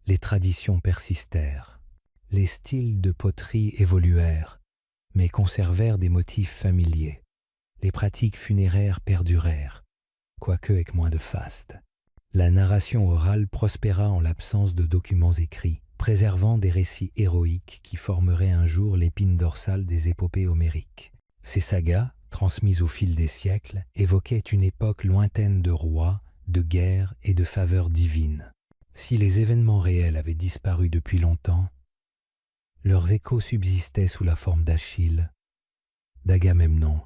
S1: les traditions persistèrent. Les styles de poterie évoluèrent, mais conservèrent des motifs familiers. Les pratiques funéraires perdurèrent, quoique avec moins de faste. La narration orale prospéra en l'absence de documents écrits, préservant des récits héroïques qui formeraient un jour l'épine dorsale des épopées homériques. Ces sagas, transmises au fil des siècles, évoquaient une époque lointaine de rois, de guerres et de faveurs divines. Si les événements réels avaient disparu depuis longtemps, leurs échos subsistaient sous la forme d'Achille, d'Agamemnon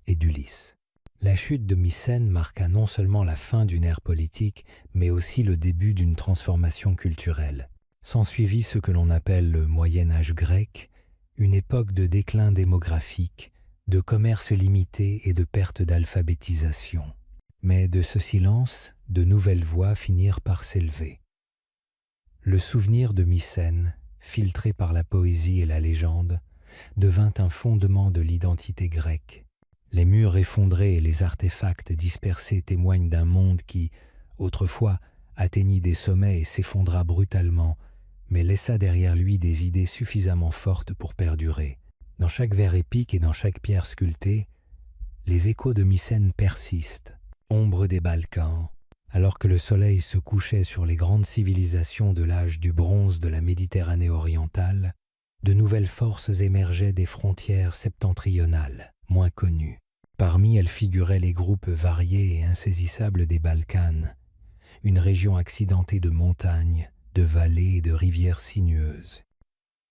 S1: et d'Ulysse. La chute de Mycène marqua non seulement la fin d'une ère politique, mais aussi le début d'une transformation culturelle. S'ensuivit ce que l'on appelle le Moyen Âge grec, une époque de déclin démographique, de commerce limité et de perte d'alphabétisation. Mais de ce silence, de nouvelles voix finirent par s'élever. Le souvenir de Mycène, filtré par la poésie et la légende, devint un fondement de l'identité grecque. Les murs effondrés et les artefacts dispersés témoignent d'un monde qui, autrefois, atteignit des sommets et s'effondra brutalement, mais laissa derrière lui des idées suffisamment fortes pour perdurer. Dans chaque vers épique et dans chaque pierre sculptée, les échos de Mycène persistent, ombre des Balkans, alors que le soleil se couchait sur les grandes civilisations de l'âge du bronze de la Méditerranée orientale, de nouvelles forces émergeaient des frontières septentrionales, moins connues. Parmi elles figuraient les groupes variés et insaisissables des Balkans, une région accidentée de montagnes, de vallées et de rivières sinueuses.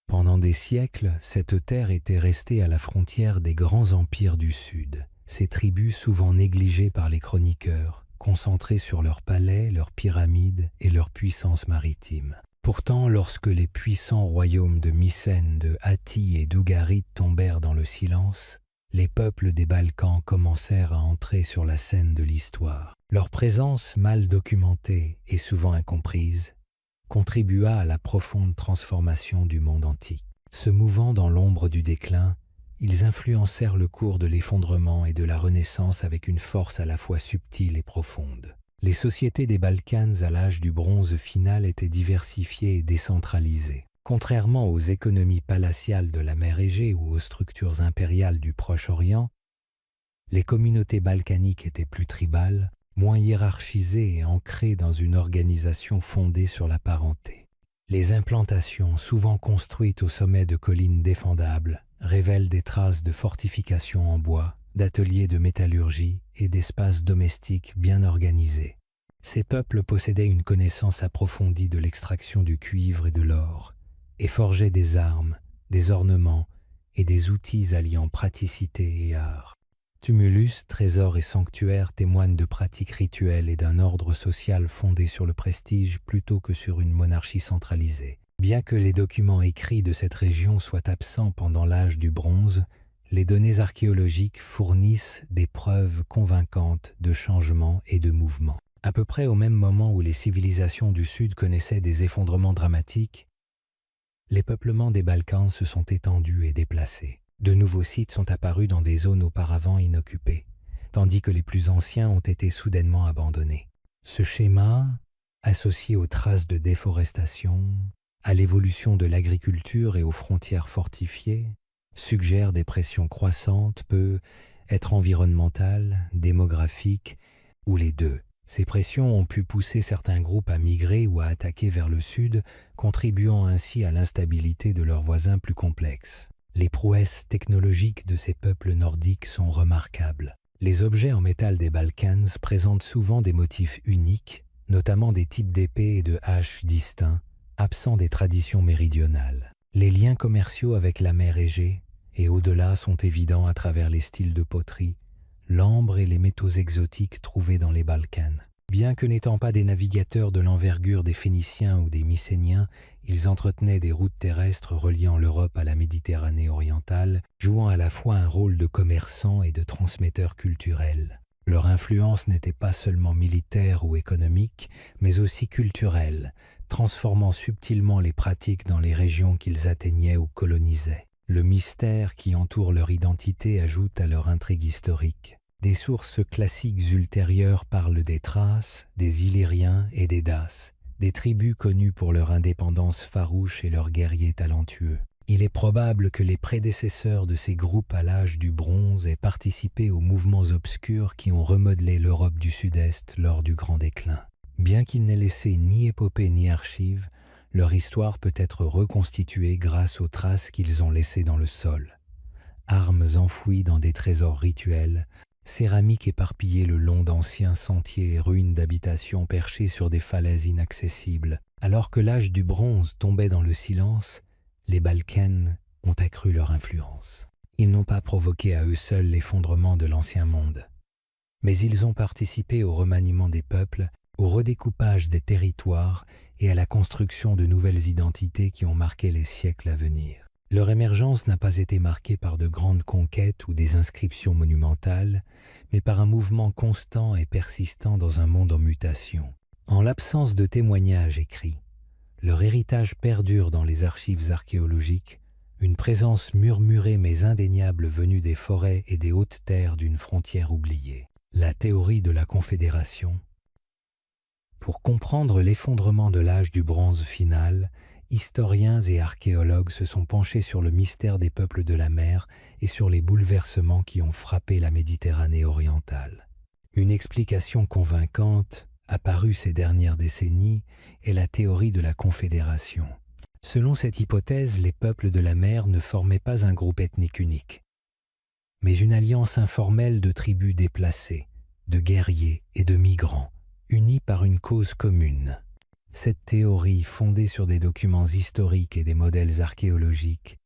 S1: Pendant des siècles, cette terre était restée à la frontière des grands empires du Sud, ces tribus souvent négligées par les chroniqueurs, concentrées sur leurs palais, leurs pyramides et leur puissance maritime. Pourtant, lorsque les puissants royaumes de Mycène, de Hattie et d'Ougarit tombèrent dans le silence, les peuples des Balkans commencèrent à entrer sur la scène de l'histoire. Leur présence, mal documentée et souvent incomprise, contribua à la profonde transformation du monde antique. Se mouvant dans l'ombre du déclin, ils influencèrent le cours de l'effondrement et de la Renaissance avec une force à la fois subtile et profonde. Les sociétés des Balkans à l'âge du bronze final étaient diversifiées et décentralisées. Contrairement aux économies palatiales de la mer Égée ou aux structures impériales du Proche-Orient, les communautés balkaniques étaient plus tribales, moins hiérarchisées et ancrées dans une organisation fondée sur la parenté. Les implantations, souvent construites au sommet de collines défendables, révèlent des traces de fortifications en bois, d'ateliers de métallurgie et d'espaces domestiques bien organisés. Ces peuples possédaient une connaissance approfondie de l'extraction du cuivre et de l'or, et forgeaient des armes, des ornements et des outils alliant praticité et art. Tumulus, trésors et sanctuaires témoignent de pratiques rituelles et d'un ordre social fondé sur le prestige plutôt que sur une monarchie centralisée. Bien que les documents écrits de cette région soient absents pendant l'âge du bronze, les données archéologiques fournissent des preuves convaincantes de changements et de mouvements. À peu près au même moment où les civilisations du Sud connaissaient des effondrements dramatiques, les peuplements des Balkans se sont étendus et déplacés. De nouveaux sites sont apparus dans des zones auparavant inoccupées, tandis que les plus anciens ont été soudainement abandonnés. Ce schéma, associé aux traces de déforestation, à l'évolution de l'agriculture et aux frontières fortifiées, suggère des pressions croissantes, peut être environnementales, démographiques ou les deux. Ces pressions ont pu pousser certains groupes à migrer ou à attaquer vers le sud, contribuant ainsi à l'instabilité de leurs voisins plus complexes. Les prouesses technologiques de ces peuples nordiques sont remarquables. Les objets en métal des Balkans présentent souvent des motifs uniques, notamment des types d'épées et de haches distincts, absents des traditions méridionales. Les liens commerciaux avec la mer Égée et au-delà sont évidents à travers les styles de poterie, l'ambre et les métaux exotiques trouvés dans les Balkans. Bien que n'étant pas des navigateurs de l'envergure des Phéniciens ou des Mycéniens, ils entretenaient des routes terrestres reliant l'Europe à la Méditerranée orientale, jouant à la fois un rôle de commerçants et de transmetteurs culturels. Leur influence n'était pas seulement militaire ou économique, mais aussi culturelle, transformant subtilement les pratiques dans les régions qu'ils atteignaient ou colonisaient. Le mystère qui entoure leur identité ajoute à leur intrigue historique. Des sources classiques ultérieures parlent des Thraces, des Illyriens et des Daces, des tribus connues pour leur indépendance farouche et leurs guerriers talentueux. Il est probable que les prédécesseurs de ces groupes à l'âge du bronze aient participé aux mouvements obscurs qui ont remodelé l'Europe du Sud-Est lors du Grand Déclin. Bien qu'ils n'aient laissé ni épopée ni archives, leur histoire peut être reconstituée grâce aux traces qu'ils ont laissées dans le sol. Armes enfouies dans des trésors rituels, céramiques éparpillées le long d'anciens sentiers et ruines d'habitations perchées sur des falaises inaccessibles. Alors que l'âge du bronze tombait dans le silence, les Balkans ont accru leur influence. Ils n'ont pas provoqué à eux seuls l'effondrement de l'ancien monde, mais ils ont participé au remaniement des peuples, au redécoupage des territoires et à la construction de nouvelles identités qui ont marqué les siècles à venir. Leur émergence n'a pas été marquée par de grandes conquêtes ou des inscriptions monumentales, mais par un mouvement constant et persistant dans un monde en mutation. En l'absence de témoignages écrits, leur héritage perdure dans les archives archéologiques, une présence murmurée mais indéniable venue des forêts et des hautes terres d'une frontière oubliée. La théorie de la Confédération. Pour comprendre l'effondrement de l'âge du bronze final, historiens et archéologues se sont penchés sur le mystère des peuples de la mer et sur les bouleversements qui ont frappé la Méditerranée orientale. Une explication convaincante, apparue ces dernières décennies, est la théorie de la Confédération. Selon cette hypothèse, les peuples de la mer ne formaient pas un groupe ethnique unique, mais une alliance informelle de tribus déplacées, de guerriers et de migrants, unis par une cause commune. Cette théorie, fondée sur des documents historiques et des modèles archéologiques,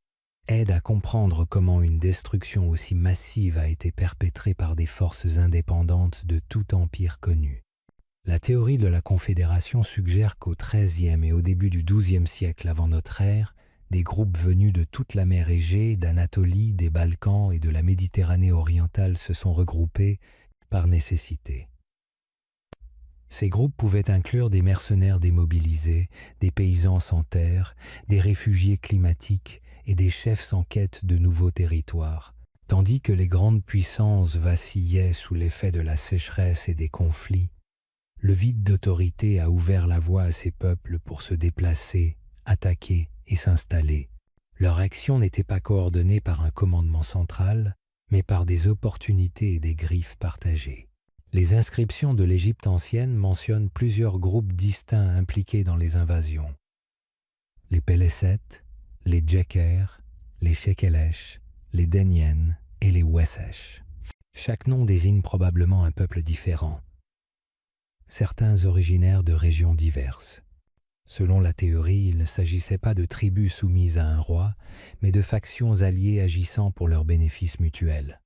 S1: aide à comprendre comment une destruction aussi massive a été perpétrée par des forces indépendantes de tout empire connu. La théorie de la Confédération suggère qu'au XIIIe et au début du XIIe siècle avant notre ère, des groupes venus de toute la mer Égée, d'Anatolie, des Balkans et de la Méditerranée orientale se sont regroupés par nécessité. Ces groupes pouvaient inclure des mercenaires démobilisés, des paysans sans terre, des réfugiés climatiques et des chefs en quête de nouveaux territoires. Tandis que les grandes puissances vacillaient sous l'effet de la sécheresse et des conflits, le vide d'autorité a ouvert la voie à ces peuples pour se déplacer, attaquer et s'installer. Leur action n'était pas coordonnée par un commandement central, mais par des opportunités et des griffes partagées. Les inscriptions de l'Égypte ancienne mentionnent plusieurs groupes distincts impliqués dans les invasions. les Pélesset, les Djeker, les Shekelesh, les Denyen et les Wessesh. Chaque nom désigne probablement un peuple différent, certains originaires de régions diverses. Selon la théorie, il ne s'agissait pas de tribus soumises à un roi, mais de factions alliées agissant pour leur bénéfice mutuel.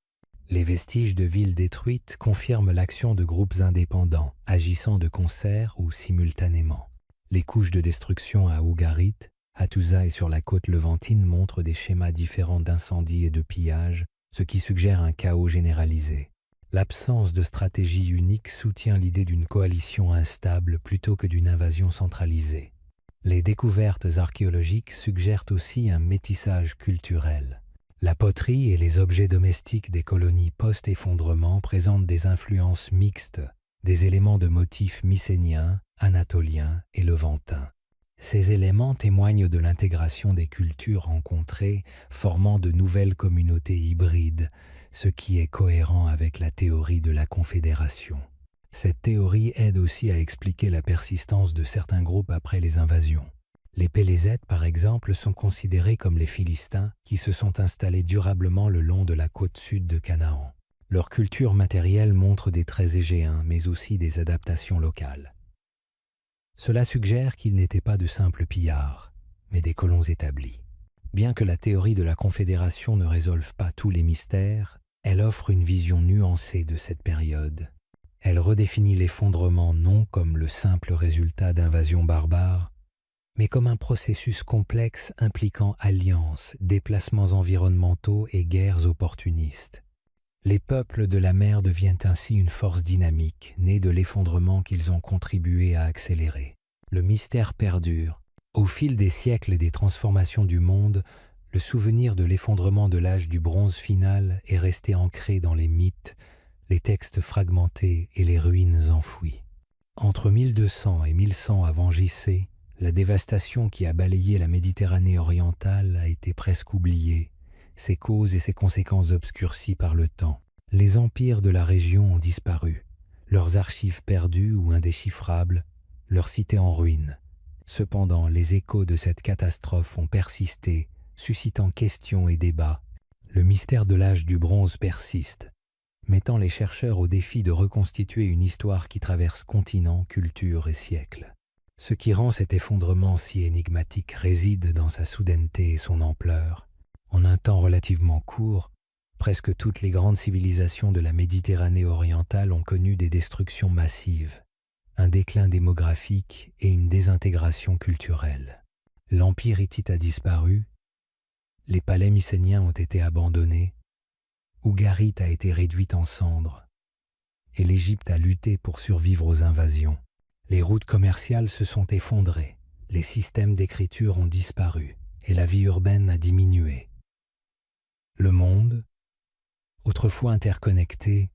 S1: Les vestiges de villes détruites confirment l'action de groupes indépendants, agissant de concert ou simultanément. Les couches de destruction à Ougarit, à Touza et sur la côte levantine montrent des schémas différents d'incendies et de pillages, ce qui suggère un chaos généralisé. L'absence de stratégie unique soutient l'idée d'une coalition instable plutôt que d'une invasion centralisée. Les découvertes archéologiques suggèrent aussi un métissage culturel. La poterie et les objets domestiques des colonies post-effondrement présentent des influences mixtes, des éléments de motifs mycéniens, anatoliens et levantins. Ces éléments témoignent de l'intégration des cultures rencontrées, formant de nouvelles communautés hybrides, ce qui est cohérent avec la théorie de la confédération. Cette théorie aide aussi à expliquer la persistance de certains groupes après les invasions. Les Pélésètes, par exemple, sont considérés comme les Philistins qui se sont installés durablement le long de la côte sud de Canaan. Leur culture matérielle montre des traits égéens, mais aussi des adaptations locales. Cela suggère qu'ils n'étaient pas de simples pillards, mais des colons établis. Bien que la théorie de la confédération ne résolve pas tous les mystères, elle offre une vision nuancée de cette période. Elle redéfinit l'effondrement non comme le simple résultat d'invasions barbares, mais comme un processus complexe impliquant alliances, déplacements environnementaux et guerres opportunistes. Les peuples de la mer deviennent ainsi une force dynamique, née de l'effondrement qu'ils ont contribué à accélérer. Le mystère perdure. Au fil des siècles et des transformations du monde, le souvenir de l'effondrement de l'âge du bronze final est resté ancré dans les mythes, les textes fragmentés et les ruines enfouies. Entre 1200 et 1100 avant JC, la dévastation qui a balayé la Méditerranée orientale a été presque oubliée, ses causes et ses conséquences obscurcies par le temps. Les empires de la région ont disparu, leurs archives perdues ou indéchiffrables, leurs cités en ruine. Cependant, les échos de cette catastrophe ont persisté, suscitant questions et débats. Le mystère de l'âge du bronze persiste, mettant les chercheurs au défi de reconstituer une histoire qui traverse continents, cultures et siècles. Ce qui rend cet effondrement si énigmatique réside dans sa soudaineté et son ampleur. En un temps relativement court, presque toutes les grandes civilisations de la Méditerranée orientale ont connu des destructions massives, un déclin démographique et une désintégration culturelle. L'empire hittite a disparu, les palais mycéniens ont été abandonnés, Ougarit a été réduite en cendres, et l'Égypte a lutté pour survivre aux invasions. Les routes commerciales se sont effondrées, les systèmes d'écriture ont disparu, et la vie urbaine a diminué. Le monde, autrefois interconnecté,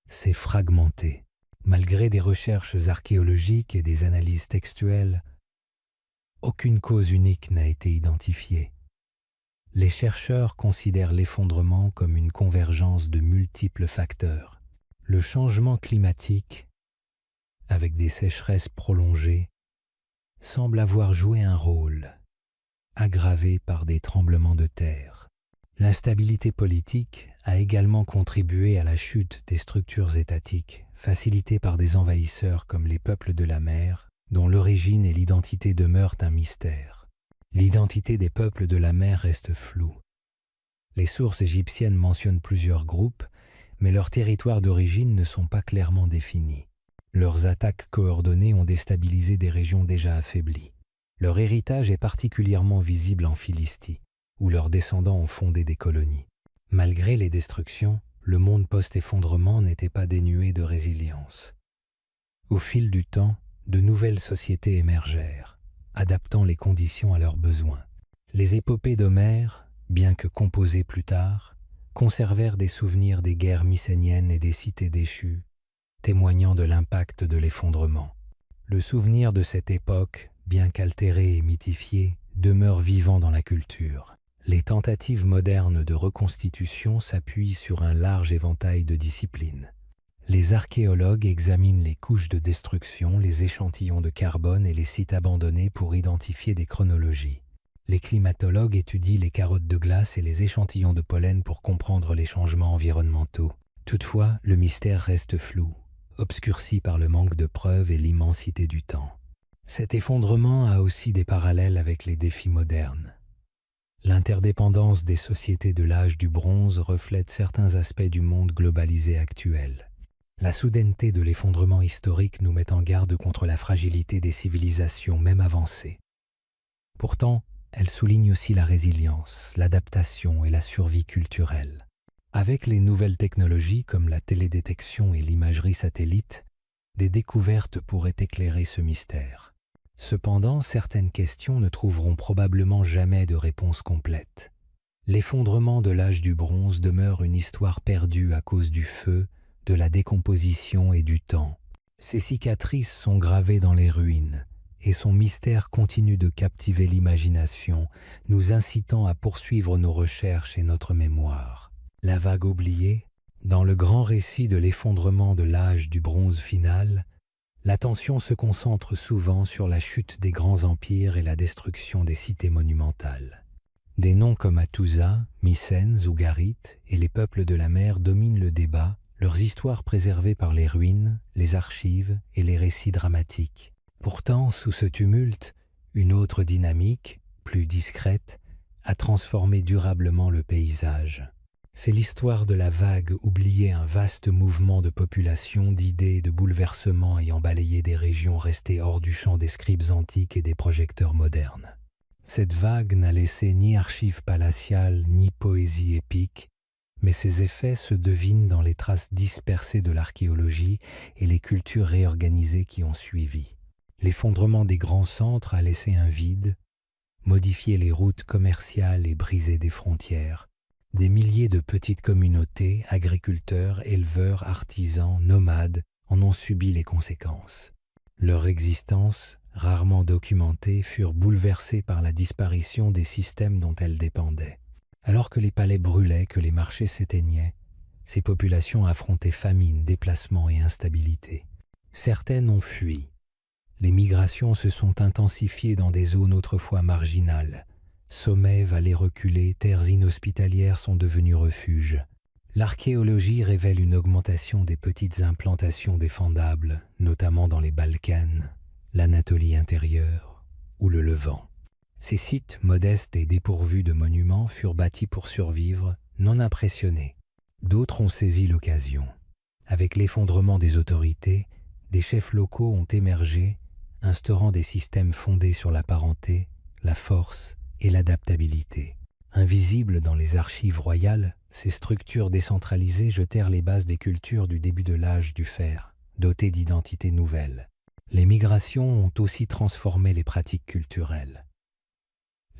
S1: s'est fragmenté. Malgré des recherches archéologiques et des analyses textuelles, aucune cause unique n'a été identifiée. Les chercheurs considèrent l'effondrement comme une convergence de multiples facteurs. Le changement climatique, avec des sécheresses prolongées, semble avoir joué un rôle, aggravé par des tremblements de terre. L'instabilité politique a également contribué à la chute des structures étatiques, facilitées par des envahisseurs comme les peuples de la mer, dont l'origine et l'identité demeurent un mystère. L'identité des peuples de la mer reste floue. Les sources égyptiennes mentionnent plusieurs groupes, mais leurs territoires d'origine ne sont pas clairement définis. Leurs attaques coordonnées ont déstabilisé des régions déjà affaiblies. Leur héritage est particulièrement visible en Philistie, où leurs descendants ont fondé des colonies. Malgré les destructions, le monde post-effondrement n'était pas dénué de résilience. Au fil du temps, de nouvelles sociétés émergèrent, adaptant les conditions à leurs besoins. Les épopées d'Homère, bien que composées plus tard, conservèrent des souvenirs des guerres mycéniennes et des cités déchues, témoignant de l'impact de l'effondrement. Le souvenir de cette époque, bien qu'altéré et mythifié, demeure vivant dans la culture. Les tentatives modernes de reconstitution s'appuient sur un large éventail de disciplines. Les archéologues examinent les couches de destruction, les échantillons de carbone et les sites abandonnés pour identifier des chronologies. Les climatologues étudient les carottes de glace et les échantillons de pollen pour comprendre les changements environnementaux. Toutefois, le mystère reste flou, obscurci par le manque de preuves et l'immensité du temps. Cet effondrement a aussi des parallèles avec les défis modernes. L'interdépendance des sociétés de l'âge du bronze reflète certains aspects du monde globalisé actuel. La soudaineté de l'effondrement historique nous met en garde contre la fragilité des civilisations même avancées. Pourtant, elle souligne aussi la résilience, l'adaptation et la survie culturelle. Avec les nouvelles technologies comme la télédétection et l'imagerie satellite, des découvertes pourraient éclairer ce mystère. Cependant, certaines questions ne trouveront probablement jamais de réponse complète. L'effondrement de l'âge du bronze demeure une histoire perdue à cause du feu, de la décomposition et du temps. Ces cicatrices sont gravées dans les ruines, et son mystère continue de captiver l'imagination, nous incitant à poursuivre nos recherches et notre mémoire. La vague oubliée, dans le grand récit de l'effondrement de l'âge du bronze final, l'attention se concentre souvent sur la chute des grands empires et la destruction des cités monumentales. Des noms comme Hattusa, Mycènes, Ougarit et les peuples de la mer dominent le débat, leurs histoires préservées par les ruines, les archives et les récits dramatiques. Pourtant, sous ce tumulte, une autre dynamique, plus discrète, a transformé durablement le paysage. C'est l'histoire de la vague oubliée, un vaste mouvement de population, d'idées et de bouleversements ayant balayé des régions restées hors du champ des scribes antiques et des projecteurs modernes. Cette vague n'a laissé ni archives palatiales, ni poésie épique, mais ses effets se devinent dans les traces dispersées de l'archéologie et les cultures réorganisées qui ont suivi. L'effondrement des grands centres a laissé un vide, modifié les routes commerciales et brisé des frontières. Des milliers de petites communautés, agriculteurs, éleveurs, artisans, nomades, en ont subi les conséquences. Leur existence, rarement documentée, furent bouleversées par la disparition des systèmes dont elles dépendaient. Alors que les palais brûlaient, que les marchés s'éteignaient, ces populations affrontaient famine, déplacement et instabilité. Certaines ont fui. Les migrations se sont intensifiées dans des zones autrefois marginales. Sommets, vallées reculées, terres inhospitalières sont devenues refuges. L'archéologie révèle une augmentation des petites implantations défendables, notamment dans les Balkans, l'Anatolie intérieure ou le Levant. Ces sites, modestes et dépourvus de monuments, furent bâtis pour survivre, non impressionnés. D'autres ont saisi l'occasion. Avec l'effondrement des autorités, des chefs locaux ont émergé, instaurant des systèmes fondés sur la parenté, la force et l'adaptabilité. Invisibles dans les archives royales, ces structures décentralisées jetèrent les bases des cultures du début de l'âge du fer, dotées d'identités nouvelles. Les migrations ont aussi transformé les pratiques culturelles.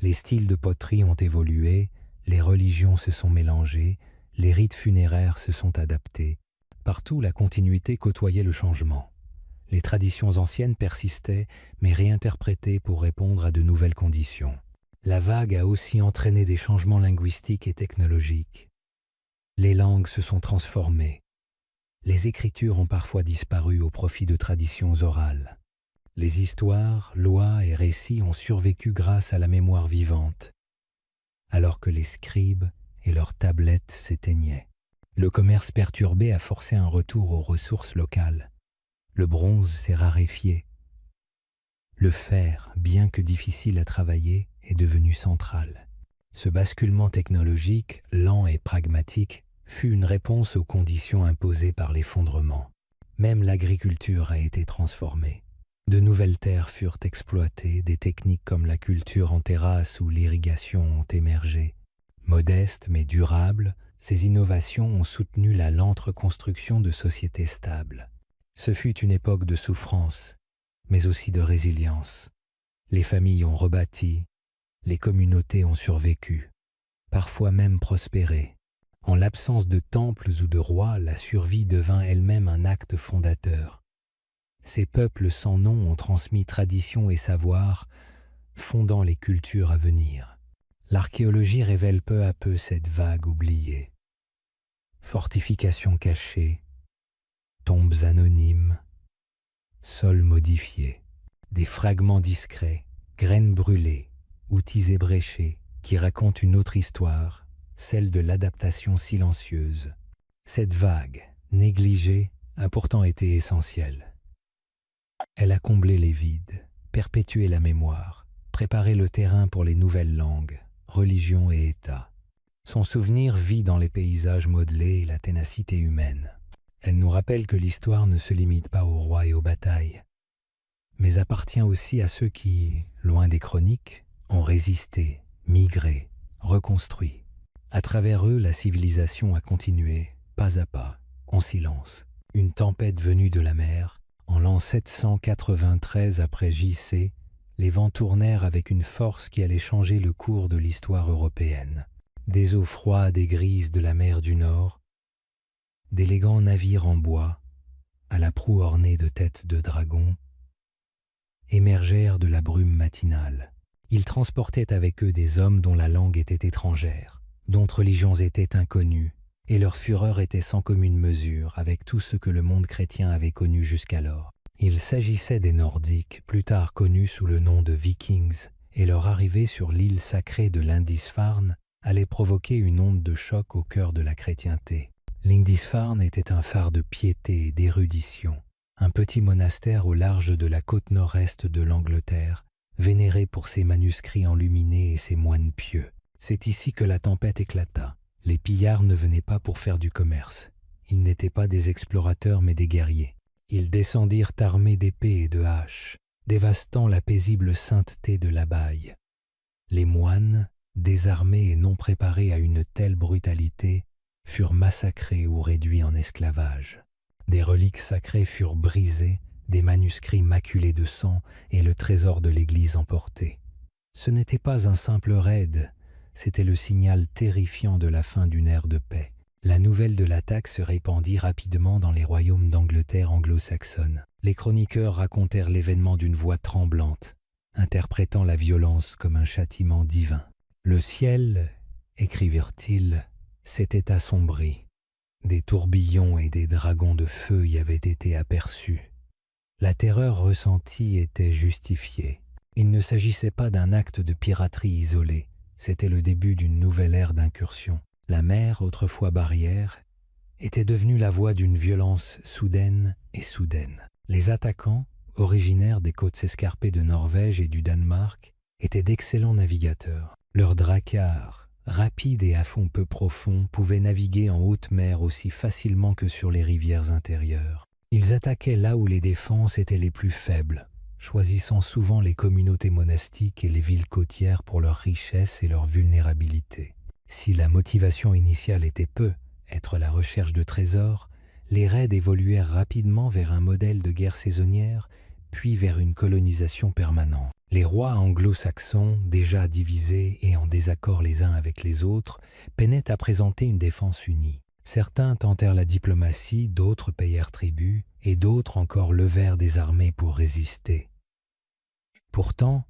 S1: Les styles de poterie ont évolué, les religions se sont mélangées, les rites funéraires se sont adaptés. Partout, la continuité côtoyait le changement. Les traditions anciennes persistaient, mais réinterprétées pour répondre à de nouvelles conditions. La vague a aussi entraîné des changements linguistiques et technologiques. Les langues se sont transformées. Les écritures ont parfois disparu au profit de traditions orales. Les histoires, lois et récits ont survécu grâce à la mémoire vivante, alors que les scribes et leurs tablettes s'éteignaient. Le commerce perturbé a forcé un retour aux ressources locales. Le bronze s'est raréfié. Le fer, bien que difficile à travailler, est devenu central. Ce basculement technologique, lent et pragmatique, fut une réponse aux conditions imposées par l'effondrement. Même l'agriculture a été transformée. De nouvelles terres furent exploitées, des techniques comme la culture en terrasse ou l'irrigation ont émergé. Modestes mais durables, ces innovations ont soutenu la lente reconstruction de sociétés stables. Ce fut une époque de souffrance, mais aussi de résilience. Les familles ont rebâti, les communautés ont survécu, parfois même prospéré. En l'absence de temples ou de rois, la survie devint elle-même un acte fondateur. Ces peuples sans nom ont transmis traditions et savoirs, fondant les cultures à venir. L'archéologie révèle peu à peu cette vague oubliée. Fortifications cachées, tombes anonymes, sols modifiés, des fragments discrets, graines brûlées, outils ébréchés, qui racontent une autre histoire, celle de l'adaptation silencieuse. Cette vague, négligée, a pourtant été essentielle. Elle a comblé les vides, perpétué la mémoire, préparé le terrain pour les nouvelles langues, religions et États. Son souvenir vit dans les paysages modelés et la ténacité humaine. Elle nous rappelle que l'histoire ne se limite pas aux rois et aux batailles, mais appartient aussi à ceux qui, loin des chroniques, ont résisté, migré, reconstruit. À travers eux, la civilisation a continué, pas à pas, en silence. Une tempête venue de la mer, en l'an 793 après J.C., les vents tournèrent avec une force qui allait changer le cours de l'histoire européenne. Des eaux froides et grises de la mer du Nord, d'élégants navires en bois, à la proue ornée de têtes de dragons, émergèrent de la brume matinale. Ils transportaient avec eux des hommes dont la langue était étrangère, dont religions étaient inconnues, et leur fureur était sans commune mesure avec tout ce que le monde chrétien avait connu jusqu'alors. Il s'agissait des Nordiques, plus tard connus sous le nom de Vikings, et leur arrivée sur l'île sacrée de Lindisfarne allait provoquer une onde de choc au cœur de la chrétienté. Lindisfarne était un phare de piété et d'érudition, un petit monastère au large de la côte nord-est de l'Angleterre, vénéré pour ses manuscrits enluminés et ses moines pieux. C'est ici que la tempête éclata. Les pillards ne venaient pas pour faire du commerce. Ils n'étaient pas des explorateurs mais des guerriers. Ils descendirent armés d'épées et de haches, dévastant la paisible sainteté de l'abbaye. Les moines, désarmés et non préparés à une telle brutalité, furent massacrés ou réduits en esclavage. Des reliques sacrées furent brisées, des manuscrits maculés de sang et le trésor de l'Église emporté. Ce n'était pas un simple raid, c'était le signal terrifiant de la fin d'une ère de paix. La nouvelle de l'attaque se répandit rapidement dans les royaumes d'Angleterre anglo-saxonne. Les chroniqueurs racontèrent l'événement d'une voix tremblante, interprétant la violence comme un châtiment divin. Le ciel, écrivirent-ils, s'était assombri. Des tourbillons et des dragons de feu y avaient été aperçus. La terreur ressentie était justifiée. Il ne s'agissait pas d'un acte de piraterie isolé, c'était le début d'une nouvelle ère d'incursion. La mer, autrefois barrière, était devenue la voie d'une violence soudaine et soudaine. Les attaquants, originaires des côtes escarpées de Norvège et du Danemark, étaient d'excellents navigateurs. Leurs dracars, rapides et à fond peu profond, pouvaient naviguer en haute mer aussi facilement que sur les rivières intérieures. Ils attaquaient là où les défenses étaient les plus faibles, choisissant souvent les communautés monastiques et les villes côtières pour leur richesse et leur vulnérabilité. Si la motivation initiale était peu, être la recherche de trésors, les raids évoluèrent rapidement vers un modèle de guerre saisonnière, puis vers une colonisation permanente. Les rois anglo-saxons, déjà divisés et en désaccord les uns avec les autres, peinaient à présenter une défense unie. Certains tentèrent la diplomatie, d'autres payèrent tribut, et d'autres encore levèrent des armées pour résister. Pourtant,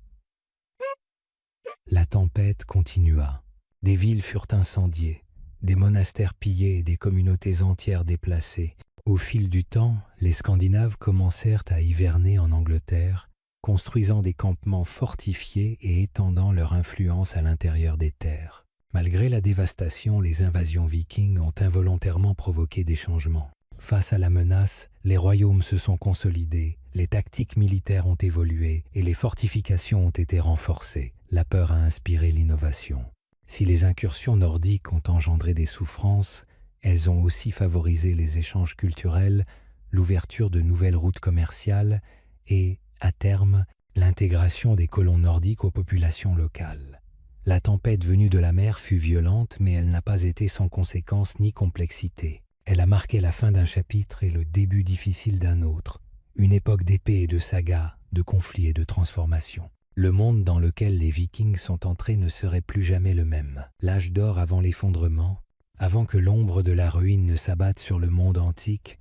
S1: la tempête continua. Des villes furent incendiées, des monastères pillés et des communautés entières déplacées. Au fil du temps, les Scandinaves commencèrent à hiverner en Angleterre, construisant des campements fortifiés et étendant leur influence à l'intérieur des terres. Malgré la dévastation, les invasions vikings ont involontairement provoqué des changements. Face à la menace, les royaumes se sont consolidés, les tactiques militaires ont évolué et les fortifications ont été renforcées. La peur a inspiré l'innovation. Si les incursions nordiques ont engendré des souffrances, elles ont aussi favorisé les échanges culturels, l'ouverture de nouvelles routes commerciales et, à terme, l'intégration des colons nordiques aux populations locales. La tempête venue de la mer fut violente, mais elle n'a pas été sans conséquences ni complexité. Elle a marqué la fin d'un chapitre et le début difficile d'un autre, une époque d'épée et de sagas, de conflits et de transformations. Le monde dans lequel les Vikings sont entrés ne serait plus jamais le même. L'âge d'or avant l'effondrement, avant que l'ombre de la ruine ne s'abatte sur le monde antique,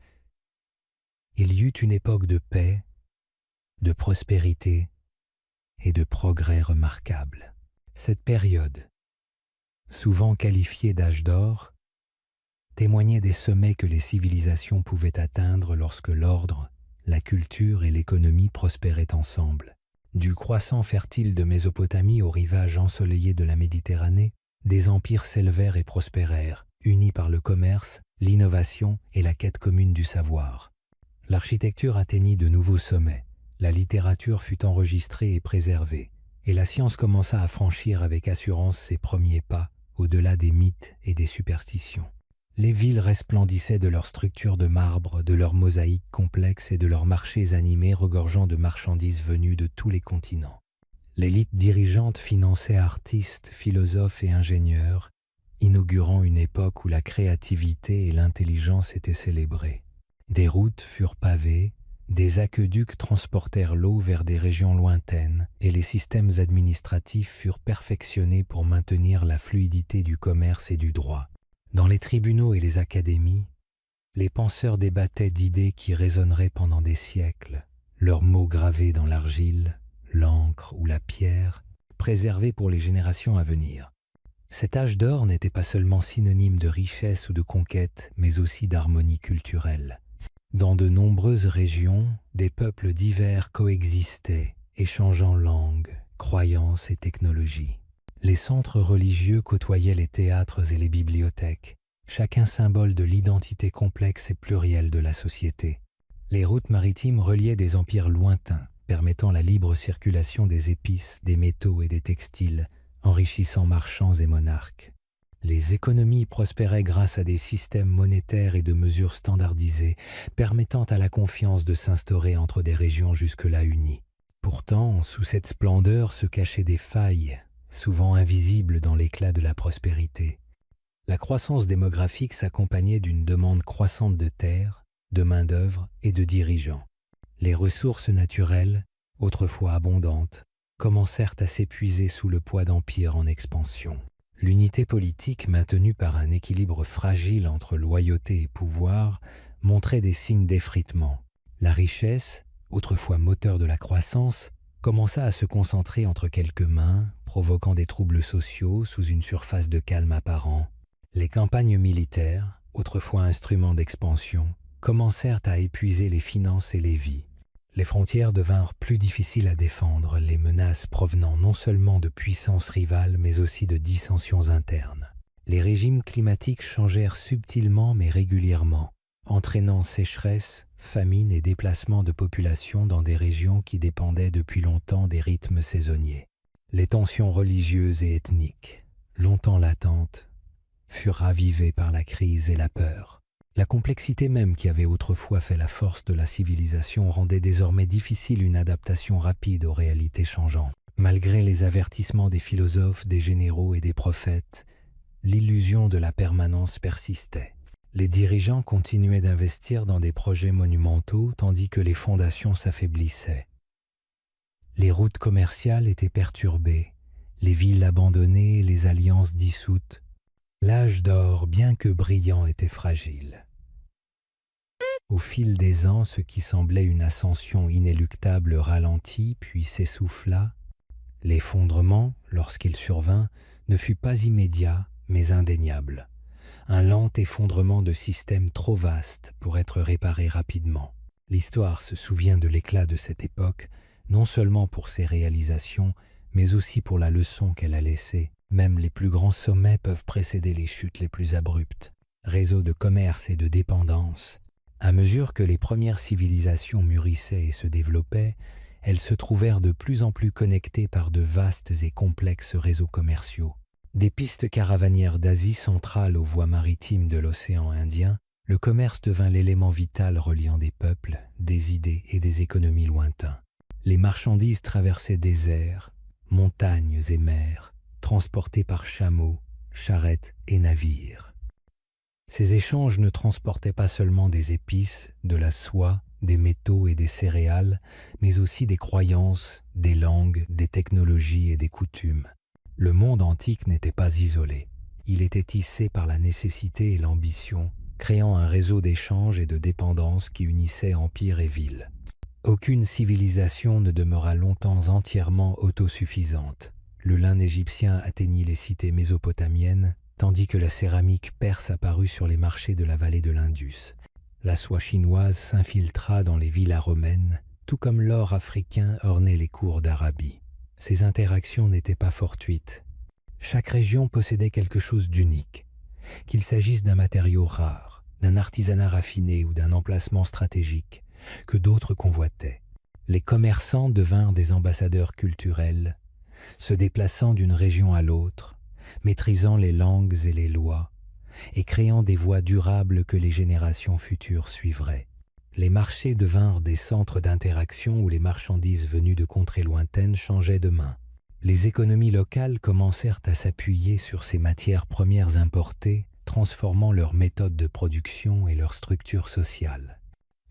S1: il y eut une époque de paix, de prospérité et de progrès remarquables. Cette période, souvent qualifiée d'âge d'or, témoignaient des sommets que les civilisations pouvaient atteindre lorsque l'ordre, la culture et l'économie prospéraient ensemble. Du croissant fertile de Mésopotamie au rivage ensoleillé de la Méditerranée, des empires s'élevèrent et prospérèrent, unis par le commerce, l'innovation et la quête commune du savoir. L'architecture atteignit de nouveaux sommets, la littérature fut enregistrée et préservée, et la science commença à franchir avec assurance ses premiers pas au-delà des mythes et des superstitions. Les villes resplendissaient de leurs structures de marbre, de leurs mosaïques complexes et de leurs marchés animés regorgeant de marchandises venues de tous les continents. L'élite dirigeante finançait artistes, philosophes et ingénieurs, inaugurant une époque où la créativité et l'intelligence étaient célébrées. Des routes furent pavées, des aqueducs transportèrent l'eau vers des régions lointaines et les systèmes administratifs furent perfectionnés pour maintenir la fluidité du commerce et du droit. Dans les tribunaux et les académies, les penseurs débattaient d'idées qui résonneraient pendant des siècles, leurs mots gravés dans l'argile, l'encre ou la pierre, préservés pour les générations à venir. Cet âge d'or n'était pas seulement synonyme de richesse ou de conquête, mais aussi d'harmonie culturelle. Dans de nombreuses régions, des peuples divers coexistaient, échangeant langues, croyances et technologies. Les centres religieux côtoyaient les théâtres et les bibliothèques, chacun symbole de l'identité complexe et plurielle de la société. Les routes maritimes reliaient des empires lointains, permettant la libre circulation des épices, des métaux et des textiles, enrichissant marchands et monarques. Les économies prospéraient grâce à des systèmes monétaires et de mesures standardisées, permettant à la confiance de s'instaurer entre des régions jusque-là unies. Pourtant, sous cette splendeur se cachaient des failles, souvent invisibles dans l'éclat de la prospérité. La croissance démographique s'accompagnait d'une demande croissante de terres, de main-d'œuvre et de dirigeants. Les ressources naturelles, autrefois abondantes, commencèrent à s'épuiser sous le poids d'empires en expansion. L'unité politique, maintenue par un équilibre fragile entre loyauté et pouvoir, montrait des signes d'effritement. La richesse, autrefois moteur de la croissance, commença à se concentrer entre quelques mains, provoquant des troubles sociaux sous une surface de calme apparent. Les campagnes militaires, autrefois instruments d'expansion, commencèrent à épuiser les finances et les vies. Les frontières devinrent plus difficiles à défendre, les menaces provenant non seulement de puissances rivales, mais aussi de dissensions internes. Les régimes climatiques changèrent subtilement mais régulièrement, entraînant sécheresse, famine et déplacement de population dans des régions qui dépendaient depuis longtemps des rythmes saisonniers. Les tensions religieuses et ethniques, longtemps latentes, furent ravivées par la crise et la peur. La complexité même qui avait autrefois fait la force de la civilisation rendait désormais difficile une adaptation rapide aux réalités changeantes. Malgré les avertissements des philosophes, des généraux et des prophètes, l'illusion de la permanence persistait. Les dirigeants continuaient d'investir dans des projets monumentaux tandis que les fondations s'affaiblissaient. Les routes commerciales étaient perturbées, les villes abandonnées, les alliances dissoutes. L'âge d'or, bien que brillant, était fragile. Au fil des ans, ce qui semblait une ascension inéluctable ralentit, puis s'essouffla. L'effondrement, lorsqu'il survint, ne fut pas immédiat, mais indéniable. Un lent effondrement de systèmes trop vastes pour être réparé rapidement. L'histoire se souvient de l'éclat de cette époque, non seulement pour ses réalisations, mais aussi pour la leçon qu'elle a laissée. Même les plus grands sommets peuvent précéder les chutes les plus abruptes. Réseaux de commerce et de dépendance. À mesure que les premières civilisations mûrissaient et se développaient, elles se trouvèrent de plus en plus connectées par de vastes et complexes réseaux commerciaux. Des pistes caravanières d'Asie centrale aux voies maritimes de l'océan Indien, le commerce devint l'élément vital reliant des peuples, des idées et des économies lointains. Les marchandises traversaient déserts, montagnes et mers, transportés par chameaux, charrettes et navires. Ces échanges ne transportaient pas seulement des épices, de la soie, des métaux et des céréales, mais aussi des croyances, des langues, des technologies et des coutumes. Le monde antique n'était pas isolé. Il était tissé par la nécessité et l'ambition, créant un réseau d'échanges et de dépendance qui unissait empire et ville. Aucune civilisation ne demeura longtemps entièrement autosuffisante. Le lin égyptien atteignit les cités mésopotamiennes, tandis que la céramique perse apparut sur les marchés de la vallée de l'Indus. La soie chinoise s'infiltra dans les villas romaines, tout comme l'or africain ornait les cours d'Arabie. Ces interactions n'étaient pas fortuites. Chaque région possédait quelque chose d'unique, qu'il s'agisse d'un matériau rare, d'un artisanat raffiné ou d'un emplacement stratégique, que d'autres convoitaient. Les commerçants devinrent des ambassadeurs culturels, se déplaçant d'une région à l'autre, maîtrisant les langues et les lois, et créant des voies durables que les générations futures suivraient. Les marchés devinrent des centres d'interaction où les marchandises venues de contrées lointaines changeaient de main. Les économies locales commencèrent à s'appuyer sur ces matières premières importées, transformant leurs méthodes de production et leur structure sociale.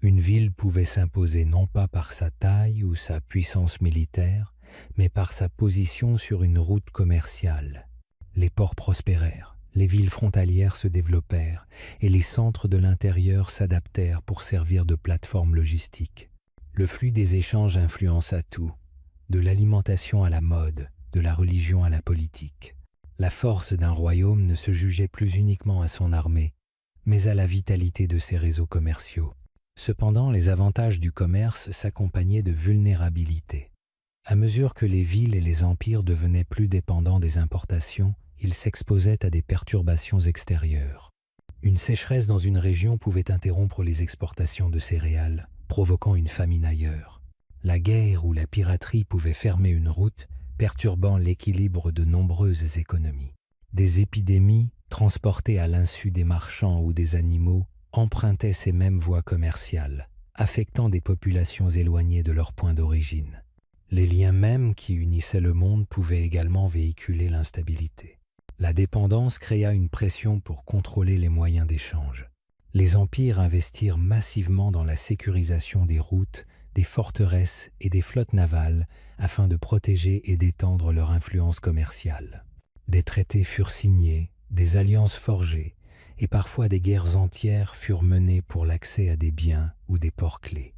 S1: Une ville pouvait s'imposer non pas par sa taille ou sa puissance militaire, mais par sa position sur une route commerciale. Les ports prospérèrent, les villes frontalières se développèrent et les centres de l'intérieur s'adaptèrent pour servir de plateforme logistique. Le flux des échanges influença tout, de l'alimentation à la mode, de la religion à la politique. La force d'un royaume ne se jugeait plus uniquement à son armée, mais à la vitalité de ses réseaux commerciaux. Cependant, les avantages du commerce s'accompagnaient de vulnérabilité. À mesure que les villes et les empires devenaient plus dépendants des importations, ils s'exposaient à des perturbations extérieures. Une sécheresse dans une région pouvait interrompre les exportations de céréales, provoquant une famine ailleurs. La guerre ou la piraterie pouvaient fermer une route, perturbant l'équilibre de nombreuses économies. Des épidémies, transportées à l'insu des marchands ou des animaux, empruntaient ces mêmes voies commerciales, affectant des populations éloignées de leur point d'origine. Les liens mêmes qui unissaient le monde pouvaient également véhiculer l'instabilité. La dépendance créa une pression pour contrôler les moyens d'échange. Les empires investirent massivement dans la sécurisation des routes, des forteresses et des flottes navales afin de protéger et d'étendre leur influence commerciale. Des traités furent signés, des alliances forgées, et parfois des guerres entières furent menées pour l'accès à des biens ou des ports clés.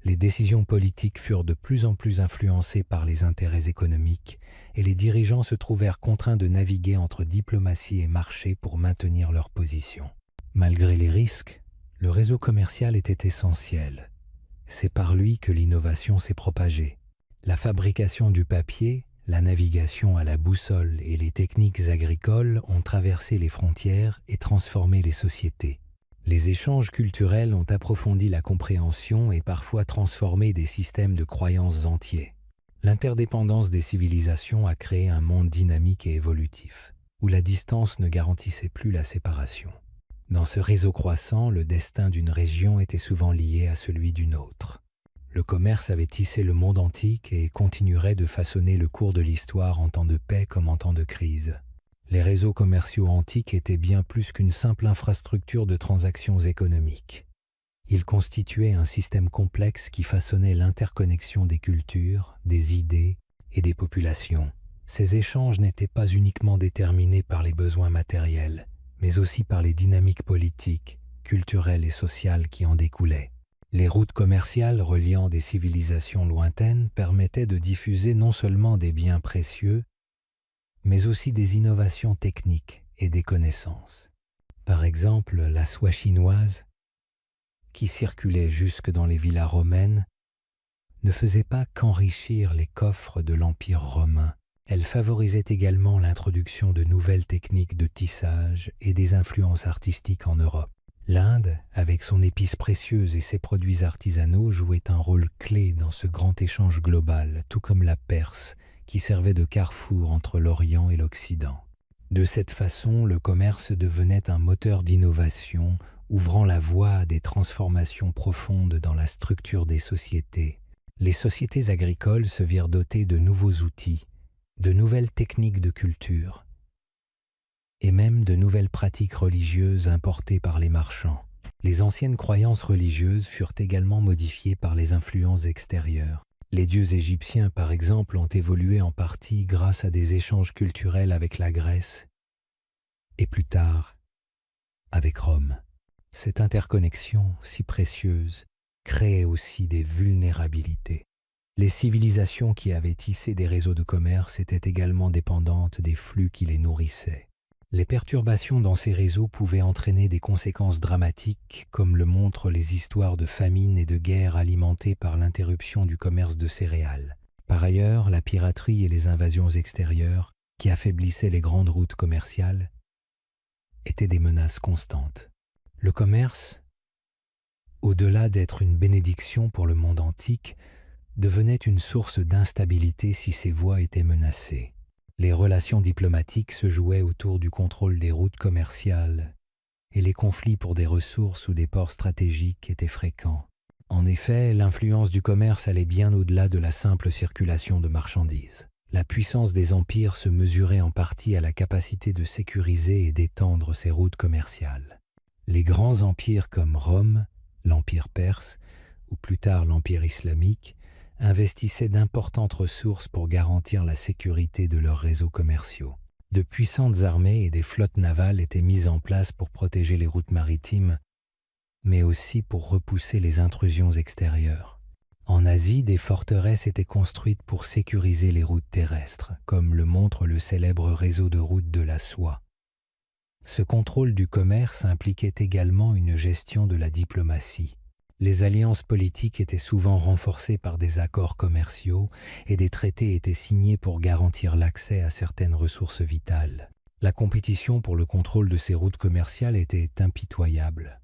S1: Les décisions politiques furent de plus en plus influencées par les intérêts économiques et les dirigeants se trouvèrent contraints de naviguer entre diplomatie et marché pour maintenir leur position. Malgré les risques, le réseau commercial était essentiel. C'est par lui que l'innovation s'est propagée. La fabrication du papier, la navigation à la boussole et les techniques agricoles ont traversé les frontières et transformé les sociétés. Les échanges culturels ont approfondi la compréhension et parfois transformé des systèmes de croyances entiers. L'interdépendance des civilisations a créé un monde dynamique et évolutif, où la distance ne garantissait plus la séparation. Dans ce réseau croissant, le destin d'une région était souvent lié à celui d'une autre. Le commerce avait tissé le monde antique et continuerait de façonner le cours de l'histoire en temps de paix comme en temps de crise. Les réseaux commerciaux antiques étaient bien plus qu'une simple infrastructure de transactions économiques. Ils constituaient un système complexe qui façonnait l'interconnexion des cultures, des idées et des populations. Ces échanges n'étaient pas uniquement déterminés par les besoins matériels, mais aussi par les dynamiques politiques, culturelles et sociales qui en découlaient. Les routes commerciales reliant des civilisations lointaines permettaient de diffuser non seulement des biens précieux, mais aussi des innovations techniques et des connaissances. Par exemple, la soie chinoise, qui circulait jusque dans les villas romaines, ne faisait pas qu'enrichir les coffres de l'Empire romain. Elle favorisait également l'introduction de nouvelles techniques de tissage et des influences artistiques en Europe. L'Inde, avec son épice précieuse et ses produits artisanaux, jouait un rôle clé dans ce grand échange global, tout comme la Perse, qui servait de carrefour entre l'Orient et l'Occident. De cette façon, le commerce devenait un moteur d'innovation, ouvrant la voie à des transformations profondes dans la structure des sociétés. Les sociétés agricoles se virent dotées de nouveaux outils, de nouvelles techniques de culture, et même de nouvelles pratiques religieuses importées par les marchands. Les anciennes croyances religieuses furent également modifiées par les influences extérieures. Les dieux égyptiens, par exemple, ont évolué en partie grâce à des échanges culturels avec la Grèce et plus tard avec Rome. Cette interconnexion, si précieuse, créait aussi des vulnérabilités. Les civilisations qui avaient tissé des réseaux de commerce étaient également dépendantes des flux qui les nourrissaient. Les perturbations dans ces réseaux pouvaient entraîner des conséquences dramatiques, comme le montrent les histoires de famine et de guerre alimentées par l'interruption du commerce de céréales. Par ailleurs, la piraterie et les invasions extérieures, qui affaiblissaient les grandes routes commerciales, étaient des menaces constantes. Le commerce, au-delà d'être une bénédiction pour le monde antique, devenait une source d'instabilité si ses voies étaient menacées. Les relations diplomatiques se jouaient autour du contrôle des routes commerciales et les conflits pour des ressources ou des ports stratégiques étaient fréquents. En effet, l'influence du commerce allait bien au-delà de la simple circulation de marchandises. La puissance des empires se mesurait en partie à la capacité de sécuriser et d'étendre ces routes commerciales. Les grands empires comme Rome, l'Empire perse ou plus tard l'Empire islamique investissaient d'importantes ressources pour garantir la sécurité de leurs réseaux commerciaux. De puissantes armées et des flottes navales étaient mises en place pour protéger les routes maritimes, mais aussi pour repousser les intrusions extérieures. En Asie, des forteresses étaient construites pour sécuriser les routes terrestres, comme le montre le célèbre réseau de routes de la soie. Ce contrôle du commerce impliquait également une gestion de la diplomatie. Les alliances politiques étaient souvent renforcées par des accords commerciaux et des traités étaient signés pour garantir l'accès à certaines ressources vitales. La compétition pour le contrôle de ces routes commerciales était impitoyable.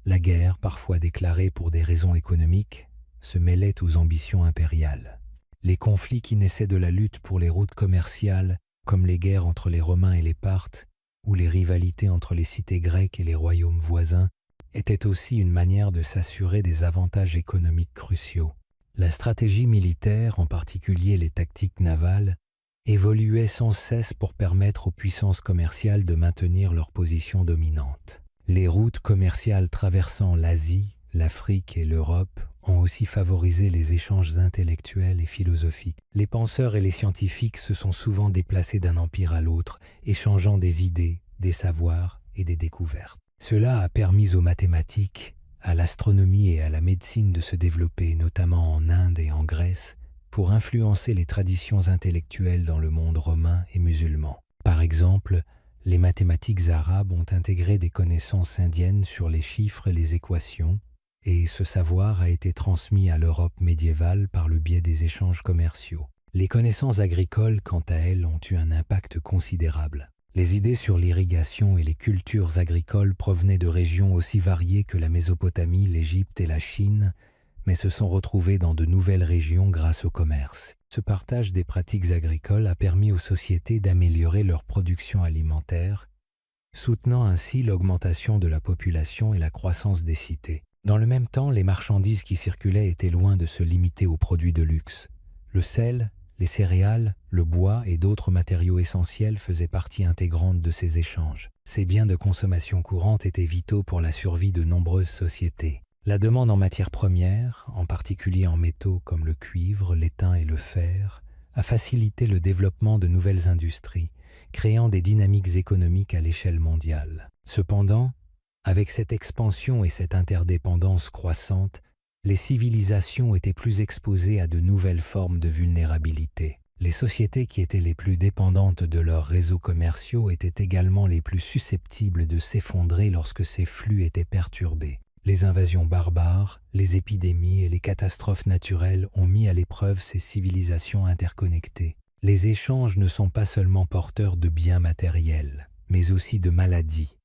S1: La guerre, parfois déclarée pour des raisons économiques, se mêlait aux ambitions impériales. Les conflits qui naissaient de la lutte pour les routes commerciales, comme les guerres entre les Romains et les Parthes, ou les rivalités entre les cités grecques et les royaumes voisins, était aussi une manière de s'assurer des avantages économiques cruciaux. La stratégie militaire, en particulier les tactiques navales, évoluait sans cesse pour permettre aux puissances commerciales de maintenir leur position dominante. Les routes commerciales traversant l'Asie, l'Afrique et l'Europe ont aussi favorisé les échanges intellectuels et philosophiques. Les penseurs et les scientifiques se sont souvent déplacés d'un empire à l'autre, échangeant des idées, des savoirs et des découvertes. Cela a permis aux mathématiques, à l'astronomie et à la médecine de se développer, notamment en Inde et en Grèce, pour influencer les traditions intellectuelles dans le monde romain et musulman. Par exemple, les mathématiques arabes ont intégré des connaissances indiennes sur les chiffres et les équations, et ce savoir a été transmis à l'Europe médiévale par le biais des échanges commerciaux. Les connaissances agricoles, quant à elles, ont eu un impact considérable. Les idées sur l'irrigation et les cultures agricoles provenaient de régions aussi variées que la Mésopotamie, l'Égypte et la Chine, mais se sont retrouvées dans de nouvelles régions grâce au commerce. Ce partage des pratiques agricoles a permis aux sociétés d'améliorer leur production alimentaire, soutenant ainsi l'augmentation de la population et la croissance des cités. Dans le même temps, les marchandises qui circulaient étaient loin de se limiter aux produits de luxe. Le sel, les céréales, le bois et d'autres matériaux essentiels faisaient partie intégrante de ces échanges. Ces biens de consommation courante étaient vitaux pour la survie de nombreuses sociétés. La demande en matières premières, en particulier en métaux comme le cuivre, l'étain et le fer, a facilité le développement de nouvelles industries, créant des dynamiques économiques à l'échelle mondiale. Cependant, avec cette expansion et cette interdépendance croissante, les civilisations étaient plus exposées à de nouvelles formes de vulnérabilité. Les sociétés qui étaient les plus dépendantes de leurs réseaux commerciaux étaient également les plus susceptibles de s'effondrer lorsque ces flux étaient perturbés. Les invasions barbares, les épidémies et les catastrophes naturelles ont mis à l'épreuve ces civilisations interconnectées. Les échanges ne sont pas seulement porteurs de biens matériels, mais aussi de maladies,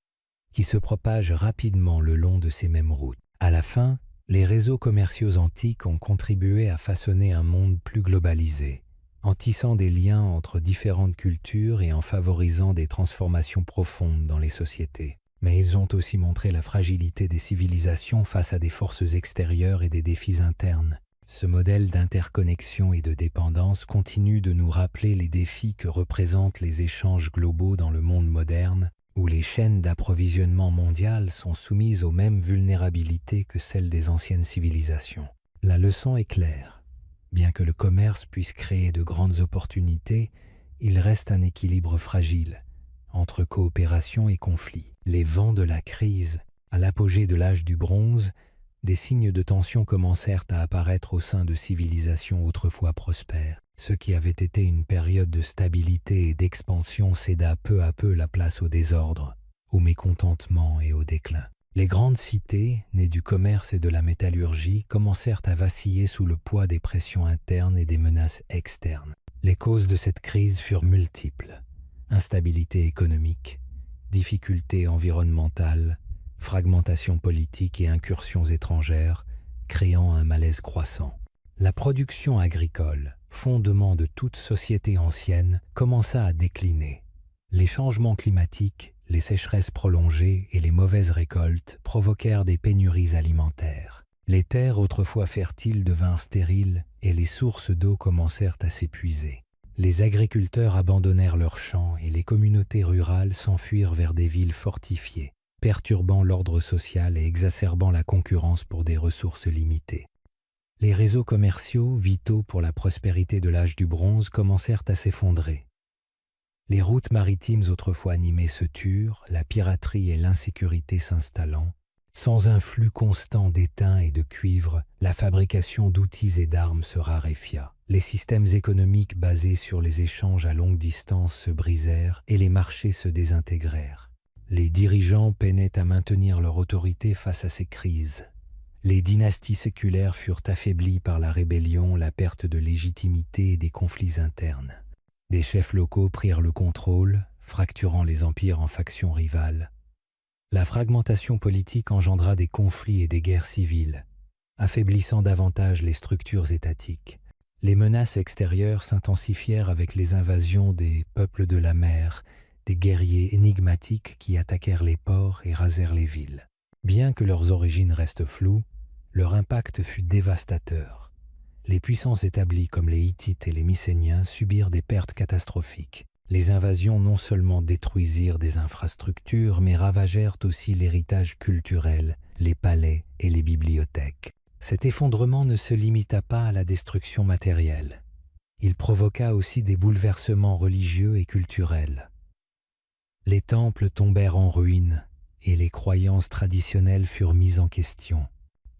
S1: qui se propagent rapidement le long de ces mêmes routes. À la fin, les réseaux commerciaux antiques ont contribué à façonner un monde plus globalisé, en tissant des liens entre différentes cultures et en favorisant des transformations profondes dans les sociétés. Mais ils ont aussi montré la fragilité des civilisations face à des forces extérieures et des défis internes. Ce modèle d'interconnexion et de dépendance continue de nous rappeler les défis que représentent les échanges globaux dans le monde moderne, où les chaînes d'approvisionnement mondiales sont soumises aux mêmes vulnérabilités que celles des anciennes civilisations. La leçon est claire. Bien que le commerce puisse créer de grandes opportunités, il reste un équilibre fragile entre coopération et conflit. Les vents de la crise, à l'apogée de l'âge du bronze, des signes de tension commencèrent à apparaître au sein de civilisations autrefois prospères. Ce qui avait été une période de stabilité et d'expansion céda peu à peu la place au désordre, au mécontentement et au déclin. Les grandes cités, nées du commerce et de la métallurgie, commencèrent à vaciller sous le poids des pressions internes et des menaces externes. Les causes de cette crise furent multiples. Instabilité économique, difficultés environnementales, fragmentation politique et incursions étrangères, créant un malaise croissant. La production agricole, fondement de toute société ancienne, commença à décliner. Les changements climatiques, les sécheresses prolongées et les mauvaises récoltes provoquèrent des pénuries alimentaires. Les terres autrefois fertiles devinrent stériles et les sources d'eau commencèrent à s'épuiser. Les agriculteurs abandonnèrent leurs champs et les communautés rurales s'enfuirent vers des villes fortifiées, perturbant l'ordre social et exacerbant la concurrence pour des ressources limitées. Les réseaux commerciaux, vitaux pour la prospérité de l'âge du bronze, commencèrent à s'effondrer. Les routes maritimes autrefois animées se turent, la piraterie et l'insécurité s'installant. Sans un flux constant d'étain et de cuivre, la fabrication d'outils et d'armes se raréfia. Les systèmes économiques basés sur les échanges à longue distance se brisèrent et les marchés se désintégrèrent. Les dirigeants peinaient à maintenir leur autorité face à ces crises. Les dynasties séculaires furent affaiblies par la rébellion, la perte de légitimité et des conflits internes. Des chefs locaux prirent le contrôle, fracturant les empires en factions rivales. La fragmentation politique engendra des conflits et des guerres civiles, affaiblissant davantage les structures étatiques. Les menaces extérieures s'intensifièrent avec les invasions des peuples de la mer, des guerriers énigmatiques qui attaquèrent les ports et rasèrent les villes. Bien que leurs origines restent floues, leur impact fut dévastateur. Les puissances établies comme les Hittites et les Mycéniens subirent des pertes catastrophiques. Les invasions non seulement détruisirent des infrastructures, mais ravagèrent aussi l'héritage culturel, les palais et les bibliothèques. Cet effondrement ne se limita pas à la destruction matérielle. Il provoqua aussi des bouleversements religieux et culturels. Les temples tombèrent en ruine et les croyances traditionnelles furent mises en question.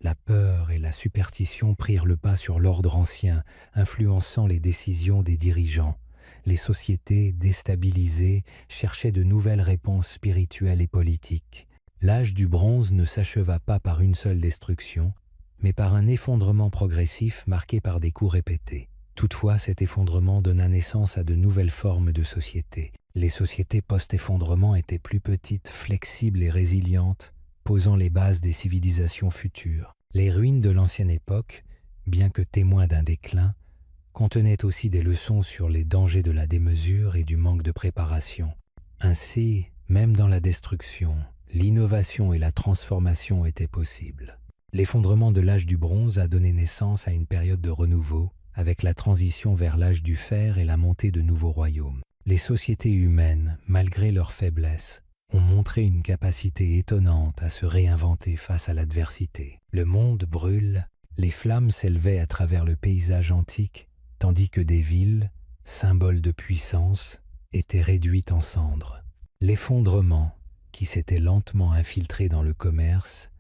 S1: La peur et la superstition prirent le pas sur l'ordre ancien, influençant les décisions des dirigeants. Les sociétés déstabilisées cherchaient de nouvelles réponses spirituelles et politiques. L'âge du bronze ne s'acheva pas par une seule destruction, mais par un effondrement progressif marqué par des coups répétés. Toutefois, cet effondrement donna naissance à de nouvelles formes de sociétés. Les sociétés post-effondrement étaient plus petites, flexibles et résilientes, posant les bases des civilisations futures. Les ruines de l'ancienne époque, bien que témoins d'un déclin, contenaient aussi des leçons sur les dangers de la démesure et du manque de préparation. Ainsi, même dans la destruction, l'innovation et la transformation étaient possibles. L'effondrement de l'âge du bronze a donné naissance à une période de renouveau, avec la transition vers l'âge du fer et la montée de nouveaux royaumes. Les sociétés humaines, malgré leur faiblesse, ont montré une capacité étonnante à se réinventer face à l'adversité. Le monde brûle, les flammes s'élevaient à travers le paysage antique, tandis que des villes, symboles de puissance, étaient réduites en cendres. L'effondrement, qui s'était lentement infiltré dans le commerce,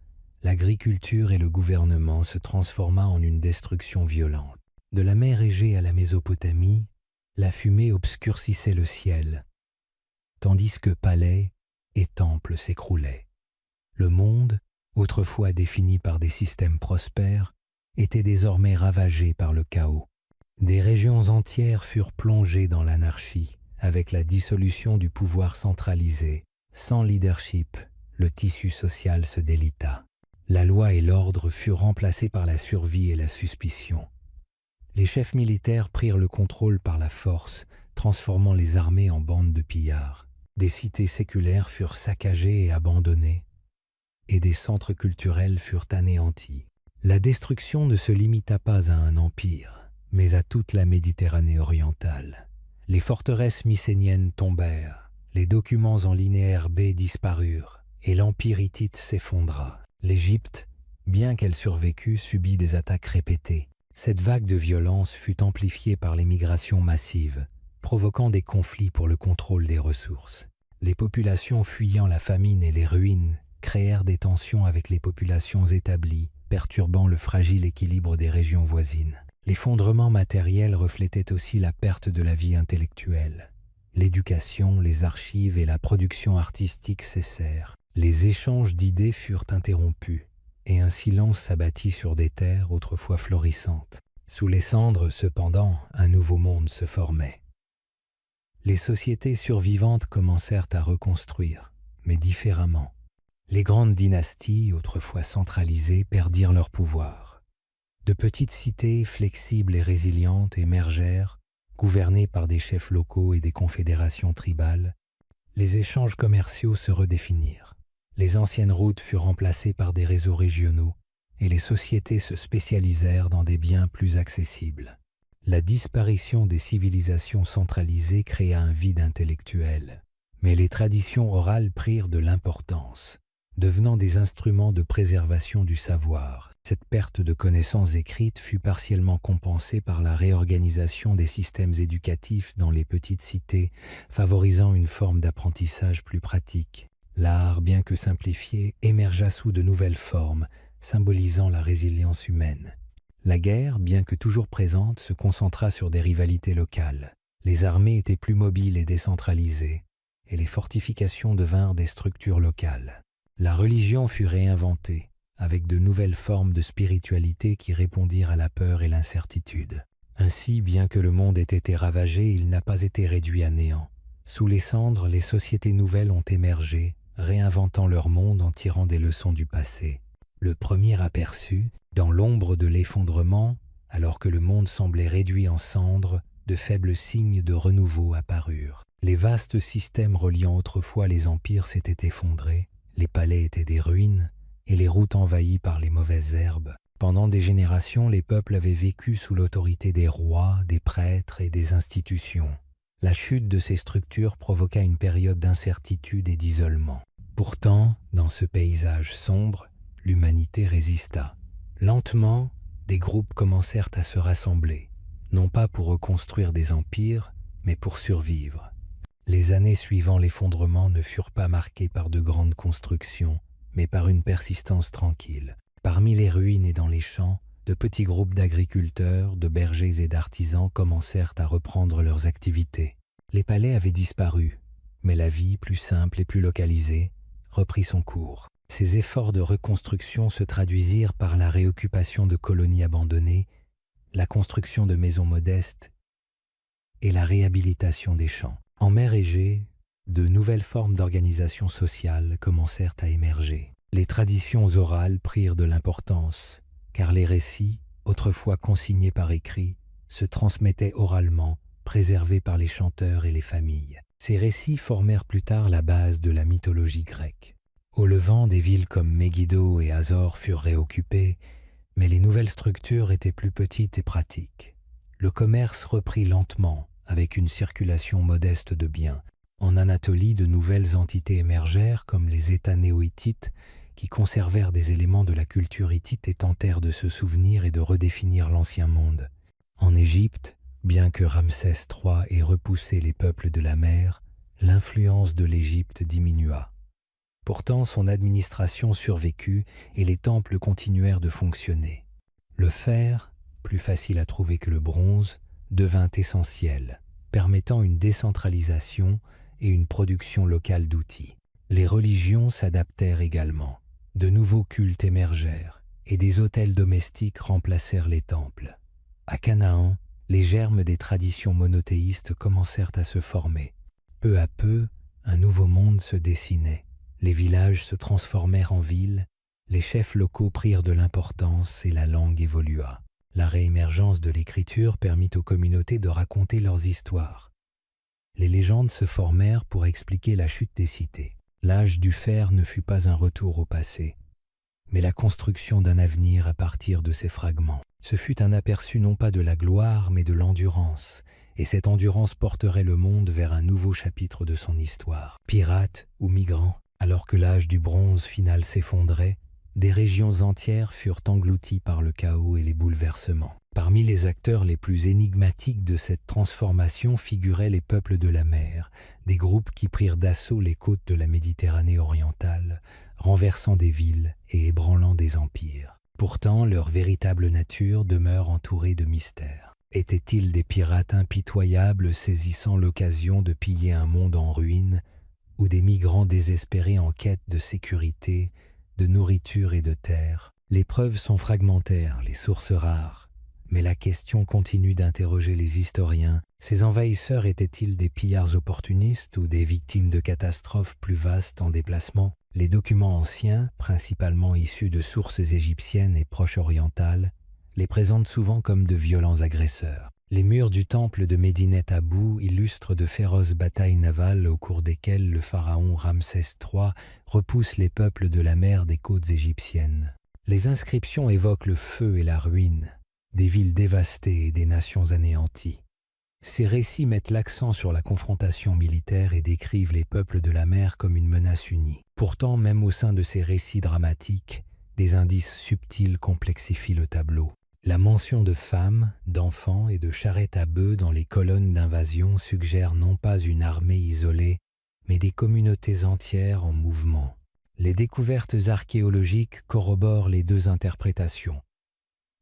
S1: l'agriculture et le gouvernement se transforma en une destruction violente. De la mer Égée à la Mésopotamie, la fumée obscurcissait le ciel, tandis que palais et temples s'écroulaient. Le monde, autrefois défini par des systèmes prospères, était désormais ravagé par le chaos. Des régions entières furent plongées dans l'anarchie, avec la dissolution du pouvoir centralisé. Sans leadership, le tissu social se délita. La loi et l'ordre furent remplacés par la survie et la suspicion. Les chefs militaires prirent le contrôle par la force, transformant les armées en bandes de pillards. Des cités séculaires furent saccagées et abandonnées, et des centres culturels furent anéantis. La destruction ne se limita pas à un empire, mais à toute la Méditerranée orientale. Les forteresses mycéniennes tombèrent, les documents en linéaire B disparurent, et l'empire hittite s'effondra. L'Égypte, bien qu'elle survécût, subit des attaques répétées. Cette vague de violence fut amplifiée par les migrations massives, provoquant des conflits pour le contrôle des ressources. Les populations fuyant la famine et les ruines créèrent des tensions avec les populations établies, perturbant le fragile équilibre des régions voisines. L'effondrement matériel reflétait aussi la perte de la vie intellectuelle. L'éducation, les archives et la production artistique cessèrent. Les échanges d'idées furent interrompus, et un silence s'abattit sur des terres autrefois florissantes. Sous les cendres, cependant, un nouveau monde se formait. Les sociétés survivantes commencèrent à reconstruire, mais différemment. Les grandes dynasties, autrefois centralisées, perdirent leur pouvoir. De petites cités flexibles et résilientes émergèrent, gouvernées par des chefs locaux et des confédérations tribales. Les échanges commerciaux se redéfinirent. Les anciennes routes furent remplacées par des réseaux régionaux et les sociétés se spécialisèrent dans des biens plus accessibles. La disparition des civilisations centralisées créa un vide intellectuel, mais les traditions orales prirent de l'importance, devenant des instruments de préservation du savoir. Cette perte de connaissances écrites fut partiellement compensée par la réorganisation des systèmes éducatifs dans les petites cités, favorisant une forme d'apprentissage plus pratique. L'art, bien que simplifié, émergea sous de nouvelles formes, symbolisant la résilience humaine. La guerre, bien que toujours présente, se concentra sur des rivalités locales. Les armées étaient plus mobiles et décentralisées, et les fortifications devinrent des structures locales. La religion fut réinventée, avec de nouvelles formes de spiritualité qui répondirent à la peur et l'incertitude. Ainsi, bien que le monde ait été ravagé, il n'a pas été réduit à néant. Sous les cendres, les sociétés nouvelles ont émergé, réinventant leur monde en tirant des leçons du passé. Le premier aperçu, dans l'ombre de l'effondrement, alors que le monde semblait réduit en cendres, de faibles signes de renouveau apparurent. Les vastes systèmes reliant autrefois les empires s'étaient effondrés, les palais étaient des ruines, et les routes envahies par les mauvaises herbes. Pendant des générations, les peuples avaient vécu sous l'autorité des rois, des prêtres et des institutions. La chute de ces structures provoqua une période d'incertitude et d'isolement. Pourtant, dans ce paysage sombre, l'humanité résista. Lentement, des groupes commencèrent à se rassembler, non pas pour reconstruire des empires, mais pour survivre. Les années suivant l'effondrement ne furent pas marquées par de grandes constructions, mais par une persistance tranquille. Parmi les ruines et dans les champs, de petits groupes d'agriculteurs, de bergers et d'artisans commencèrent à reprendre leurs activités. Les palais avaient disparu, mais la vie, plus simple et plus localisée, reprit son cours. Ces efforts de reconstruction se traduisirent par la réoccupation de colonies abandonnées, la construction de maisons modestes et la réhabilitation des champs. En mer Égée, de nouvelles formes d'organisation sociale commencèrent à émerger. Les traditions orales prirent de l'importance, car les récits, autrefois consignés par écrit, se transmettaient oralement, préservés par les chanteurs et les familles. Ces récits formèrent plus tard la base de la mythologie grecque. Au Levant, des villes comme Megiddo et Hazor furent réoccupées, mais les nouvelles structures étaient plus petites et pratiques. Le commerce reprit lentement, avec une circulation modeste de biens. En Anatolie, de nouvelles entités émergèrent, comme les États néo-hittites, qui conservèrent des éléments de la culture hittite et tentèrent de se souvenir et de redéfinir l'ancien monde. En Égypte, bien que Ramsès III ait repoussé les peuples de la mer, l'influence de l'Égypte diminua. Pourtant, son administration survécut et les temples continuèrent de fonctionner. Le fer, plus facile à trouver que le bronze, devint essentiel, permettant une décentralisation et une production locale d'outils. Les religions s'adaptèrent également. De nouveaux cultes émergèrent et des autels domestiques remplacèrent les temples. À Canaan, les germes des traditions monothéistes commencèrent à se former. Peu à peu, un nouveau monde se dessinait. Les villages se transformèrent en villes, les chefs locaux prirent de l'importance et la langue évolua. La réémergence de l'écriture permit aux communautés de raconter leurs histoires. Les légendes se formèrent pour expliquer la chute des cités. L'âge du fer ne fut pas un retour au passé, mais la construction d'un avenir à partir de ces fragments. Ce fut un aperçu non pas de la gloire, mais de l'endurance, et cette endurance porterait le monde vers un nouveau chapitre de son histoire. Pirates ou migrants, alors que l'âge du bronze final s'effondrait, des régions entières furent englouties par le chaos et les bouleversements. Parmi les acteurs les plus énigmatiques de cette transformation figuraient les peuples de la mer, des groupes qui prirent d'assaut les côtes de la Méditerranée orientale, renversant des villes et ébranlant des empires. Pourtant, leur véritable nature demeure entourée de mystères. Étaient-ils des pirates impitoyables saisissant l'occasion de piller un monde en ruine, ou des migrants désespérés en quête de sécurité, de nourriture et de terre? Les preuves sont fragmentaires, les sources rares, mais la question continue d'interroger les historiens. Ces envahisseurs étaient-ils des pillards opportunistes ou des victimes de catastrophes plus vastes en déplacement? Les documents anciens, principalement issus de sources égyptiennes et proches orientales, les présentent souvent comme de violents agresseurs. Les murs du temple de Médinet Abou illustrent de féroces batailles navales au cours desquelles le pharaon Ramsès III repousse les peuples de la mer des côtes égyptiennes. Les inscriptions évoquent le feu et la ruine, des villes dévastées et des nations anéanties. Ces récits mettent l'accent sur la confrontation militaire et décrivent les peuples de la mer comme une menace unie. Pourtant, même au sein de ces récits dramatiques, des indices subtils complexifient le tableau. La mention de femmes, d'enfants et de charrettes à bœufs dans les colonnes d'invasion suggère non pas une armée isolée, mais des communautés entières en mouvement. Les découvertes archéologiques corroborent les deux interprétations.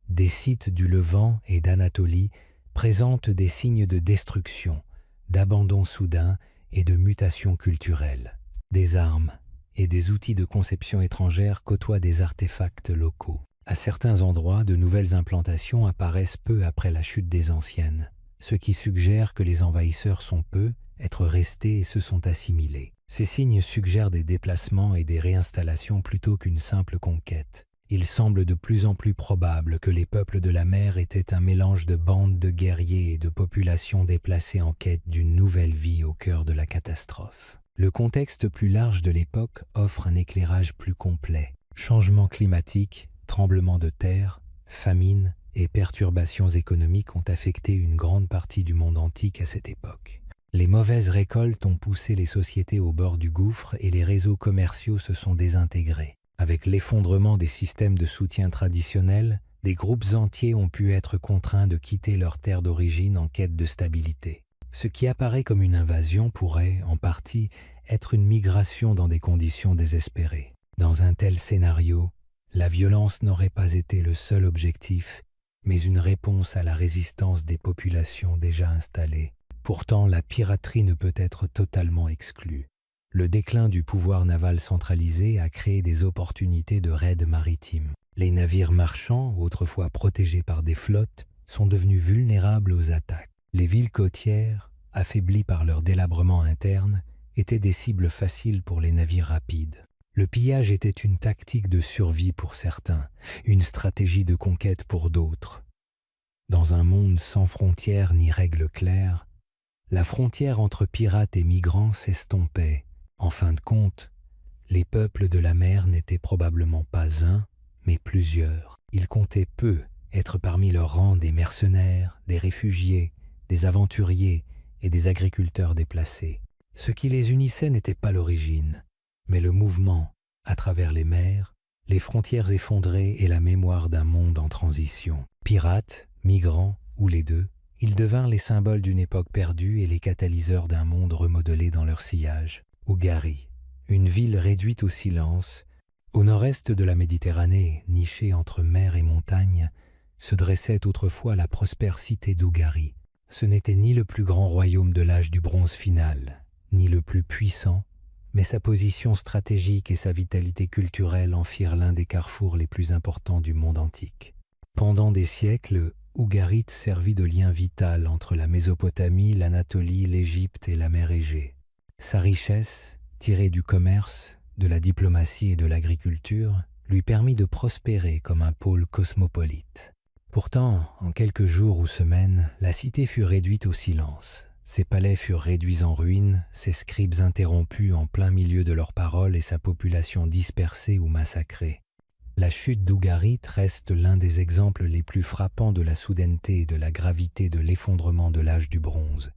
S1: Des sites du Levant et d'Anatolie présentent des signes de destruction, d'abandon soudain et de mutation culturelle. Des armes et des outils de conception étrangère côtoient des artefacts locaux. À certains endroits, de nouvelles implantations apparaissent peu après la chute des anciennes, ce qui suggère que les envahisseurs sont peu, être restés et se sont assimilés. Ces signes suggèrent des déplacements et des réinstallations plutôt qu'une simple conquête. Il semble de plus en plus probable que les peuples de la mer étaient un mélange de bandes de guerriers et de populations déplacées en quête d'une nouvelle vie au cœur de la catastrophe. Le contexte plus large de l'époque offre un éclairage plus complet. Changements climatiques, tremblements de terre, famines et perturbations économiques ont affecté une grande partie du monde antique à cette époque. Les mauvaises récoltes ont poussé les sociétés au bord du gouffre et les réseaux commerciaux se sont désintégrés. Avec l'effondrement des systèmes de soutien traditionnels, des groupes entiers ont pu être contraints de quitter leur terre d'origine en quête de stabilité. Ce qui apparaît comme une invasion pourrait, en partie, être une migration dans des conditions désespérées. Dans un tel scénario, la violence n'aurait pas été le seul objectif, mais une réponse à la résistance des populations déjà installées. Pourtant, la piraterie ne peut être totalement exclue. Le déclin du pouvoir naval centralisé a créé des opportunités de raids maritimes. Les navires marchands, autrefois protégés par des flottes, sont devenus vulnérables aux attaques. Les villes côtières, affaiblies par leur délabrement interne, étaient des cibles faciles pour les navires rapides. Le pillage était une tactique de survie pour certains, une stratégie de conquête pour d'autres. Dans un monde sans frontières ni règles claires, la frontière entre pirates et migrants s'estompait. En fin de compte, les peuples de la mer n'étaient probablement pas un, mais plusieurs. Ils comptaient peu être parmi leurs rangs des mercenaires, des réfugiés, des aventuriers et des agriculteurs déplacés. Ce qui les unissait n'était pas l'origine, mais le mouvement, à travers les mers, les frontières effondrées et la mémoire d'un monde en transition. Pirates, migrants ou les deux, ils devinrent les symboles d'une époque perdue et les catalyseurs d'un monde remodelé dans leur sillage. Ougarit, une ville réduite au silence, au nord-est de la Méditerranée, nichée entre mer et montagne, se dressait autrefois la prospère cité d'Ougarit. Ce n'était ni le plus grand royaume de l'âge du bronze final, ni le plus puissant, mais sa position stratégique et sa vitalité culturelle en firent l'un des carrefours les plus importants du monde antique. Pendant des siècles, Ougarit servit de lien vital entre la Mésopotamie, l'Anatolie, l'Égypte et la mer Égée. Sa richesse, tirée du commerce, de la diplomatie et de l'agriculture, lui permit de prospérer comme un pôle cosmopolite. Pourtant, en quelques jours ou semaines, la cité fut réduite au silence. Ses palais furent réduits en ruines, ses scribes interrompus en plein milieu de leurs paroles et sa population dispersée ou massacrée. La chute d'Ougarit reste l'un des exemples les plus frappants de la soudaineté et de la gravité de l'effondrement de l'âge du bronze.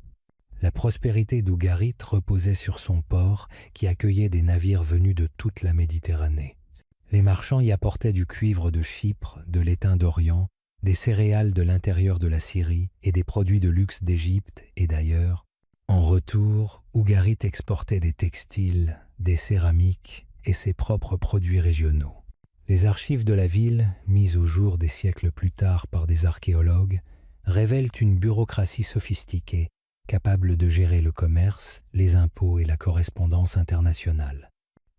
S1: La prospérité d'Ougarit reposait sur son port qui accueillait des navires venus de toute la Méditerranée. Les marchands y apportaient du cuivre de Chypre, de l'étain d'Orient, des céréales de l'intérieur de la Syrie et des produits de luxe d'Égypte et d'ailleurs. En retour, Ougarit exportait des textiles, des céramiques et ses propres produits régionaux. Les archives de la ville, mises au jour des siècles plus tard par des archéologues, révèlent une bureaucratie sophistiquée, capable de gérer le commerce, les impôts et la correspondance internationale.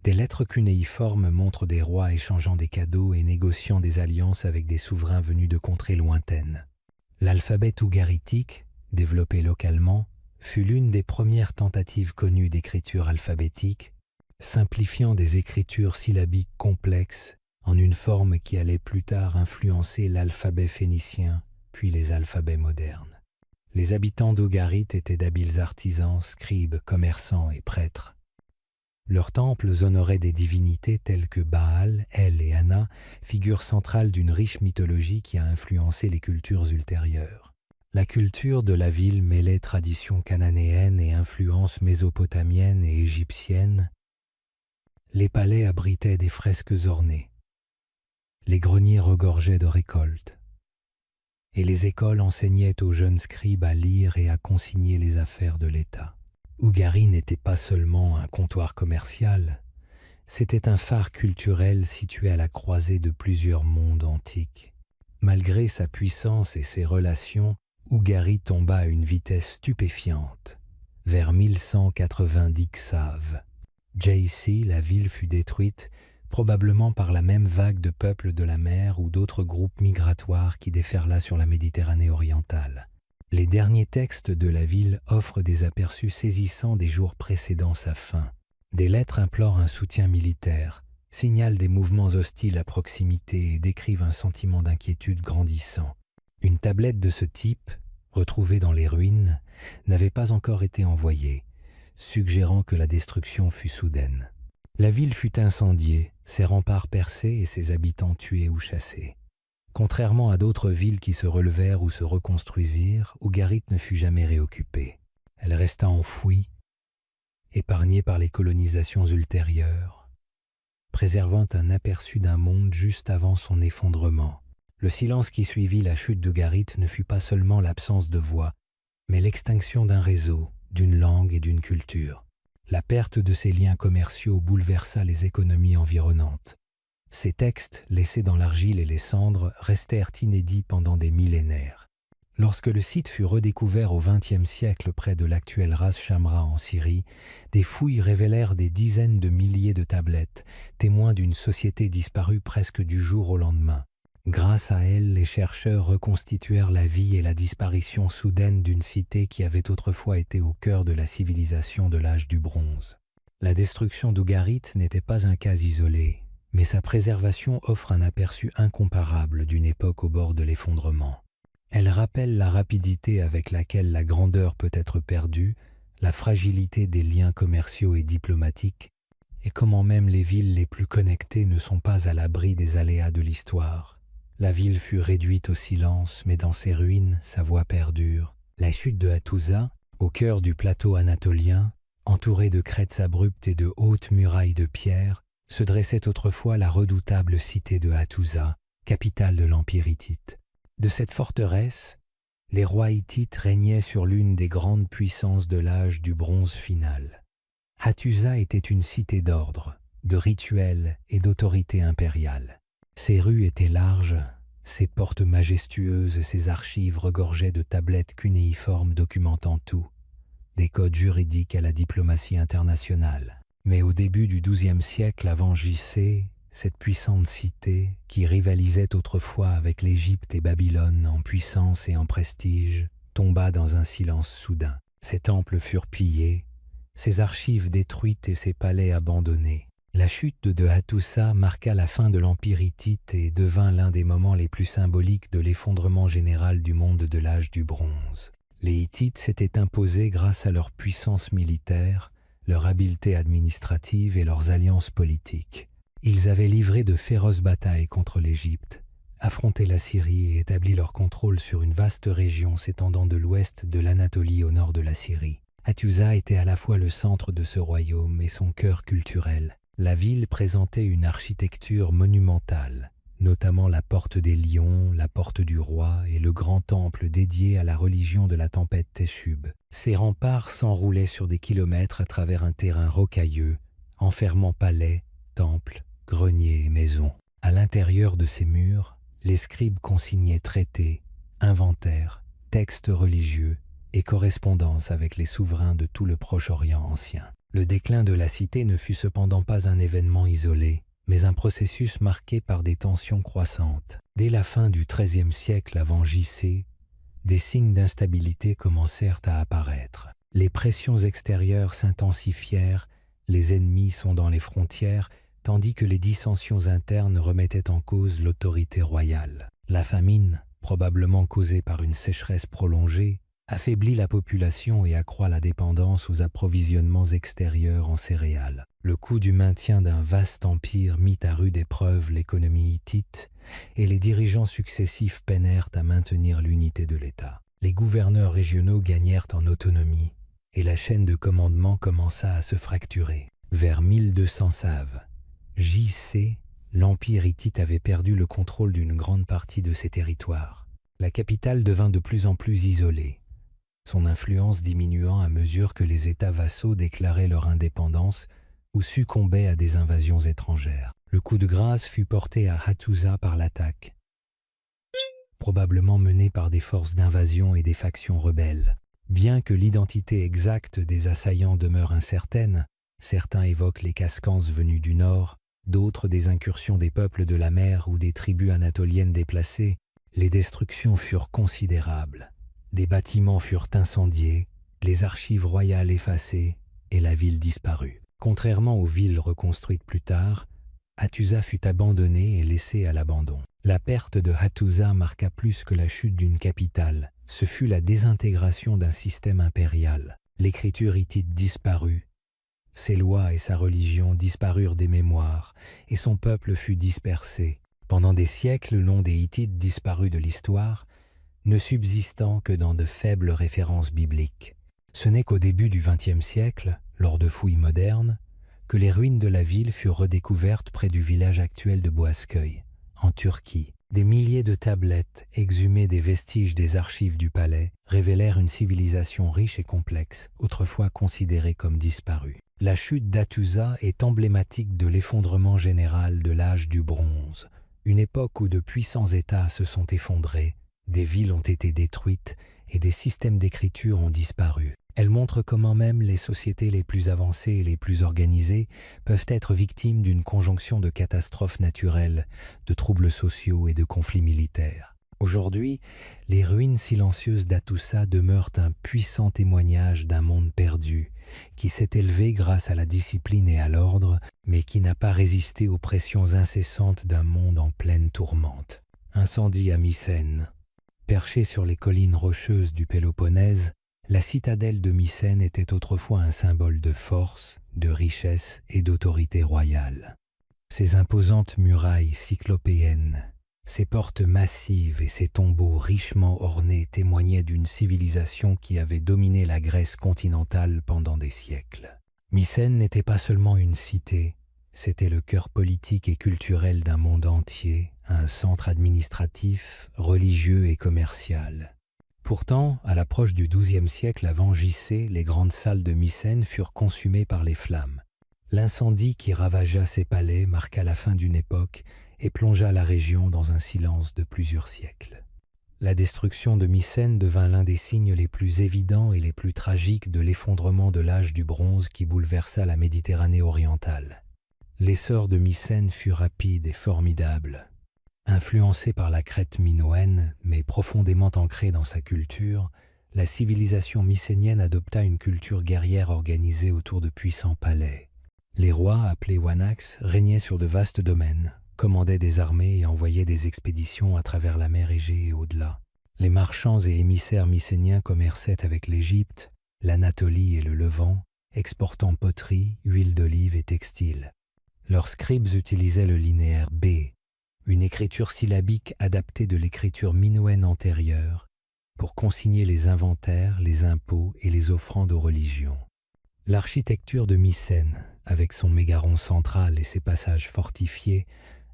S1: Des lettres cunéiformes montrent des rois échangeant des cadeaux et négociant des alliances avec des souverains venus de contrées lointaines. L'alphabet ougaritique, développé localement, fut l'une des premières tentatives connues d'écriture alphabétique, simplifiant des écritures syllabiques complexes en une forme qui allait plus tard influencer l'alphabet phénicien, puis les alphabets modernes. Les habitants d'Ougarit étaient d'habiles artisans, scribes, commerçants et prêtres. Leurs temples honoraient des divinités telles que Baal, El et Anna, figures centrales d'une riche mythologie qui a influencé les cultures ultérieures. La culture de la ville mêlait traditions cananéennes et influences mésopotamiennes et égyptiennes. Les palais abritaient des fresques ornées. Les greniers regorgeaient de récoltes. Et les écoles enseignaient aux jeunes scribes à lire et à consigner les affaires de l'État. Ougari n'était pas seulement un comptoir commercial, c'était un phare culturel situé à la croisée de plusieurs mondes antiques. Malgré sa puissance et ses relations, Ougari tomba à une vitesse stupéfiante. Vers 1190 Xav. JC, la ville fut détruite, probablement par la même vague de peuples de la mer ou d'autres groupes migratoires qui déferla sur la Méditerranée orientale. Les derniers textes de la ville offrent des aperçus saisissants des jours précédant sa fin. Des lettres implorent un soutien militaire, signalent des mouvements hostiles à proximité et décrivent un sentiment d'inquiétude grandissant. Une tablette de ce type, retrouvée dans les ruines, n'avait pas encore été envoyée, suggérant que la destruction fut soudaine. La ville fut incendiée, ses remparts percés et ses habitants tués ou chassés. Contrairement à d'autres villes qui se relevèrent ou se reconstruisirent, Ougarit ne fut jamais réoccupée. Elle resta enfouie, épargnée par les colonisations ultérieures, préservant un aperçu d'un monde juste avant son effondrement. Le silence qui suivit la chute d'Ougarit ne fut pas seulement l'absence de voix, mais l'extinction d'un réseau, d'une langue et d'une culture. La perte de ces liens commerciaux bouleversa les économies environnantes. Ces textes, laissés dans l'argile et les cendres, restèrent inédits pendant des millénaires. Lorsque le site fut redécouvert au XXe siècle près de l'actuelle Ras Shamra en Syrie, des fouilles révélèrent des dizaines de milliers de tablettes, témoins d'une société disparue presque du jour au lendemain. Grâce à elles, les chercheurs reconstituèrent la vie et la disparition soudaine d'une cité qui avait autrefois été au cœur de la civilisation de l'âge du bronze. La destruction d'Ougarit n'était pas un cas isolé, mais sa préservation offre un aperçu incomparable d'une époque au bord de l'effondrement. Elle rappelle la rapidité avec laquelle la grandeur peut être perdue, la fragilité des liens commerciaux et diplomatiques, et comment même les villes les plus connectées ne sont pas à l'abri des aléas de l'histoire. La ville fut réduite au silence, mais dans ses ruines, sa voix perdure. La chute de Hattusa, au cœur du plateau anatolien, entourée de crêtes abruptes et de hautes murailles de pierre, se dressait autrefois la redoutable cité de Hattusa, capitale de l'Empire hittite. De cette forteresse, les rois hittites régnaient sur l'une des grandes puissances de l'âge du bronze final. Hattusa était une cité d'ordre, de rituels et d'autorité impériale. Ses rues étaient larges, ses portes majestueuses et ses archives regorgeaient de tablettes cunéiformes documentant tout, des codes juridiques à la diplomatie internationale. Mais au début du XIIe siècle avant JC, cette puissante cité, qui rivalisait autrefois avec l'Égypte et Babylone en puissance et en prestige, tomba dans un silence soudain. Ses temples furent pillés, ses archives détruites et ses palais abandonnés. La chute de Hattusa marqua la fin de l'Empire hittite et devint l'un des moments les plus symboliques de l'effondrement général du monde de l'âge du bronze. Les Hittites s'étaient imposés grâce à leur puissance militaire, leur habileté administrative et leurs alliances politiques. Ils avaient livré de féroces batailles contre l'Égypte, affronté la Syrie et établi leur contrôle sur une vaste région s'étendant de l'ouest de l'Anatolie au nord de la Syrie. Hattusa était à la fois le centre de ce royaume et son cœur culturel. La ville présentait une architecture monumentale, notamment la porte des lions, la porte du roi et le grand temple dédié à la religion de la tempête Téchub. Ces remparts s'enroulaient sur des kilomètres à travers un terrain rocailleux, enfermant palais, temples, greniers et maisons. À l'intérieur de ces murs, les scribes consignaient traités, inventaires, textes religieux et correspondances avec les souverains de tout le Proche-Orient ancien. Le déclin de la cité ne fut cependant pas un événement isolé, mais un processus marqué par des tensions croissantes. Dès la fin du XIIIe siècle avant J.C., des signes d'instabilité commencèrent à apparaître. Les pressions extérieures s'intensifièrent, les ennemis sont dans les frontières, tandis que les dissensions internes remettaient en cause l'autorité royale. La famine, probablement causée par une sécheresse prolongée, affaiblit la population et accroît la dépendance aux approvisionnements extérieurs en céréales. Le coût du maintien d'un vaste empire mit à rude épreuve l'économie hittite et les dirigeants successifs peinèrent à maintenir l'unité de l'État. Les gouverneurs régionaux gagnèrent en autonomie et la chaîne de commandement commença à se fracturer. Vers 1200 Save, J.C., l'empire hittite avait perdu le contrôle d'une grande partie de ses territoires. La capitale devint de plus en plus isolée, son influence diminuant à mesure que les États vassaux déclaraient leur indépendance ou succombaient à des invasions étrangères. Le coup de grâce fut porté à Hattusa par l'attaque, probablement menée par des forces d'invasion et des factions rebelles. Bien que l'identité exacte des assaillants demeure incertaine, certains évoquent les Cascans venus du nord, d'autres des incursions des peuples de la mer ou des tribus anatoliennes déplacées. Les destructions furent considérables. Des bâtiments furent incendiés, les archives royales effacées et la ville disparut. Contrairement aux villes reconstruites plus tard, Hattusa fut abandonnée et laissée à l'abandon. La perte de Hattusa marqua plus que la chute d'une capitale. Ce fut la désintégration d'un système impérial. L'écriture hittite disparut. Ses lois et sa religion disparurent des mémoires, et son peuple fut dispersé. Pendant des siècles, le nom des Hittites disparut de l'histoire, ne subsistant que dans de faibles références bibliques. Ce n'est qu'au début du XXe siècle, lors de fouilles modernes, que les ruines de la ville furent redécouvertes près du village actuel de Boğazköy, en Turquie. Des milliers de tablettes, exhumées des vestiges des archives du palais, révélèrent une civilisation riche et complexe, autrefois considérée comme disparue. La chute d'Hattusa est emblématique de l'effondrement général de l'âge du bronze, une époque où de puissants États se sont effondrés, des villes ont été détruites et des systèmes d'écriture ont disparu. Elle montre comment même les sociétés les plus avancées et les plus organisées peuvent être victimes d'une conjonction de catastrophes naturelles, de troubles sociaux et de conflits militaires. Aujourd'hui, les ruines silencieuses d'Hattusa demeurent un puissant témoignage d'un monde perdu, qui s'est élevé grâce à la discipline et à l'ordre, mais qui n'a pas résisté aux pressions incessantes d'un monde en pleine tourmente. Incendie à Mycène. Perchée sur les collines rocheuses du Péloponnèse, la citadelle de Mycène était autrefois un symbole de force, de richesse et d'autorité royale. Ses imposantes murailles cyclopéennes, ses portes massives et ses tombeaux richement ornés témoignaient d'une civilisation qui avait dominé la Grèce continentale pendant des siècles. Mycène n'était pas seulement une cité, c'était le cœur politique et culturel d'un monde entier, un centre administratif, religieux et commercial. Pourtant, à l'approche du XIIe siècle avant J.C., les grandes salles de Mycène furent consumées par les flammes. L'incendie qui ravagea ces palais marqua la fin d'une époque et plongea la région dans un silence de plusieurs siècles. La destruction de Mycène devint l'un des signes les plus évidents et les plus tragiques de l'effondrement de l'âge du bronze qui bouleversa la Méditerranée orientale. L'essor de Mycène fut rapide et formidable. Influencée par la Crète minoenne, mais profondément ancrée dans sa culture, la civilisation mycénienne adopta une culture guerrière organisée autour de puissants palais. Les rois, appelés Wanax, régnaient sur de vastes domaines, commandaient des armées et envoyaient des expéditions à travers la mer Égée et au-delà. Les marchands et émissaires mycéniens commerçaient avec l'Égypte, l'Anatolie et le Levant, exportant poterie, huile d'olive et textiles. Leurs scribes utilisaient le linéaire B, une écriture syllabique adaptée de l'écriture minoenne antérieure, pour consigner les inventaires, les impôts et les offrandes aux religions. L'architecture de Mycène, avec son mégaron central et ses passages fortifiés,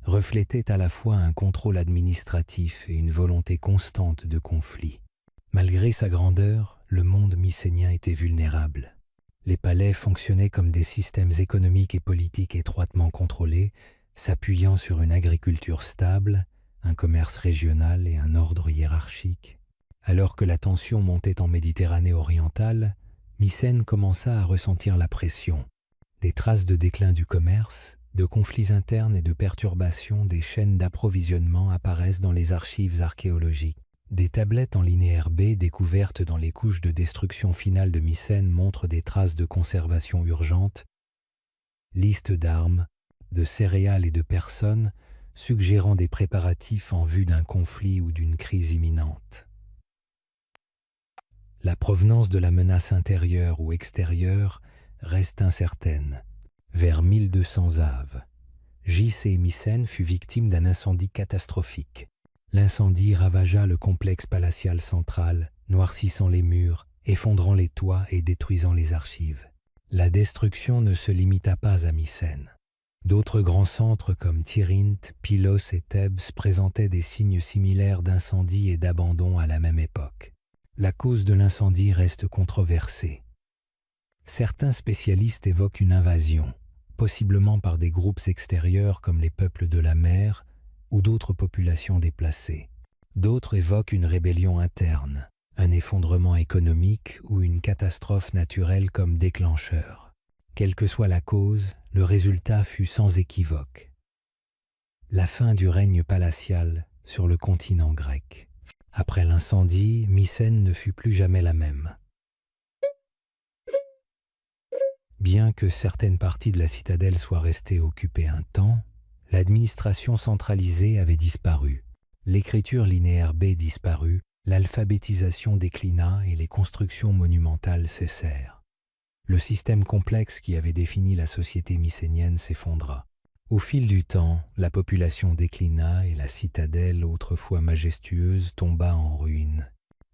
S1: reflétait à la fois un contrôle administratif et une volonté constante de conflit. Malgré sa grandeur, le monde mycénien était vulnérable. Les palais fonctionnaient comme des systèmes économiques et politiques étroitement contrôlés, s'appuyant sur une agriculture stable, un commerce régional et un ordre hiérarchique. Alors que la tension montait en Méditerranée orientale, Mycène commença à ressentir la pression. Des traces de déclin du commerce, de conflits internes et de perturbations des chaînes d'approvisionnement apparaissent dans les archives archéologiques. Des tablettes en linéaire B découvertes dans les couches de destruction finale de Mycène montrent des traces de conservation urgente, listes d'armes, de céréales et de personnes, suggérant des préparatifs en vue d'un conflit ou d'une crise imminente. La provenance de la menace intérieure ou extérieure reste incertaine. Vers 1200 Av, J.C. Mycène fut victime d'un incendie catastrophique. L'incendie ravagea le complexe palatial central, noircissant les murs, effondrant les toits et détruisant les archives. La destruction ne se limita pas à Mycène. D'autres grands centres comme Tirynthe, Pylos et Thèbes présentaient des signes similaires d'incendie et d'abandon à la même époque. La cause de l'incendie reste controversée. Certains spécialistes évoquent une invasion, possiblement par des groupes extérieurs comme les peuples de la mer ou d'autres populations déplacées. D'autres évoquent une rébellion interne, un effondrement économique ou une catastrophe naturelle comme déclencheur. Quelle que soit la cause, le résultat fut sans équivoque. La fin du règne palatial sur le continent grec. Après l'incendie, Mycène ne fut plus jamais la même. Bien que certaines parties de la citadelle soient restées occupées un temps, l'administration centralisée avait disparu. L'écriture linéaire B disparut, l'alphabétisation déclina et les constructions monumentales cessèrent. Le système complexe qui avait défini la société mycénienne s'effondra. Au fil du temps, la population déclina et la citadelle, autrefois majestueuse, tomba en ruine.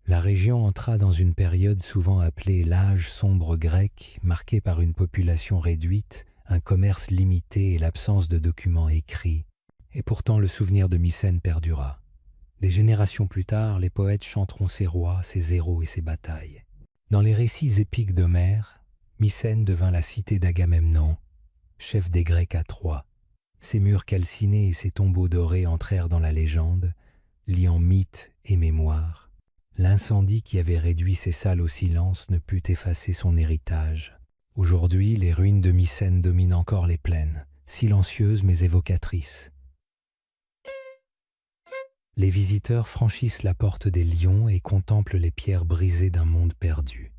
S1: La région entra dans une période souvent appelée l'âge sombre grec, marquée par une population réduite, un commerce limité et l'absence de documents écrits. Et pourtant le souvenir de Mycène perdura. Des générations plus tard, les poètes chanteront ses rois, ses héros et ses batailles. Dans les récits épiques d'Homère, Mycène devint la cité d'Agamemnon, chef des Grecs à Troie. Ses murs calcinés et ses tombeaux dorés entrèrent dans la légende, liant mythe et mémoire. L'incendie qui avait réduit ces salles au silence ne put effacer son héritage. Aujourd'hui, les ruines de Mycène dominent encore les plaines, silencieuses mais évocatrices. Les visiteurs franchissent la porte des lions et contemplent les pierres brisées d'un monde perdu.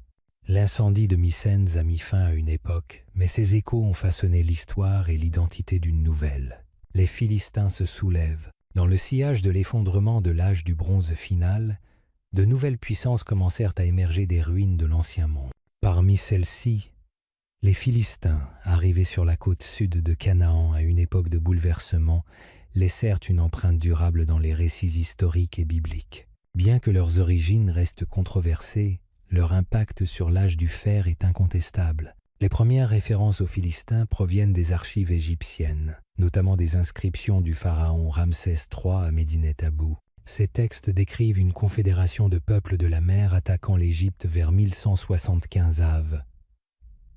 S1: L'incendie de Mycène a mis fin à une époque, mais ses échos ont façonné l'histoire et l'identité d'une nouvelle. Les Philistins se soulèvent. Dans le sillage de l'effondrement de l'âge du bronze final, de nouvelles puissances commencèrent à émerger des ruines de l'ancien monde. Parmi celles-ci, les Philistins, arrivés sur la côte sud de Canaan à une époque de bouleversement, laissèrent une empreinte durable dans les récits historiques et bibliques. Bien que leurs origines restent controversées, leur impact sur l'âge du fer est incontestable. Les premières références aux Philistins proviennent des archives égyptiennes, notamment des inscriptions du pharaon Ramsès III à Médine-Tabou. Ces textes décrivent une confédération de peuples de la mer attaquant l'Égypte vers 1175 Av.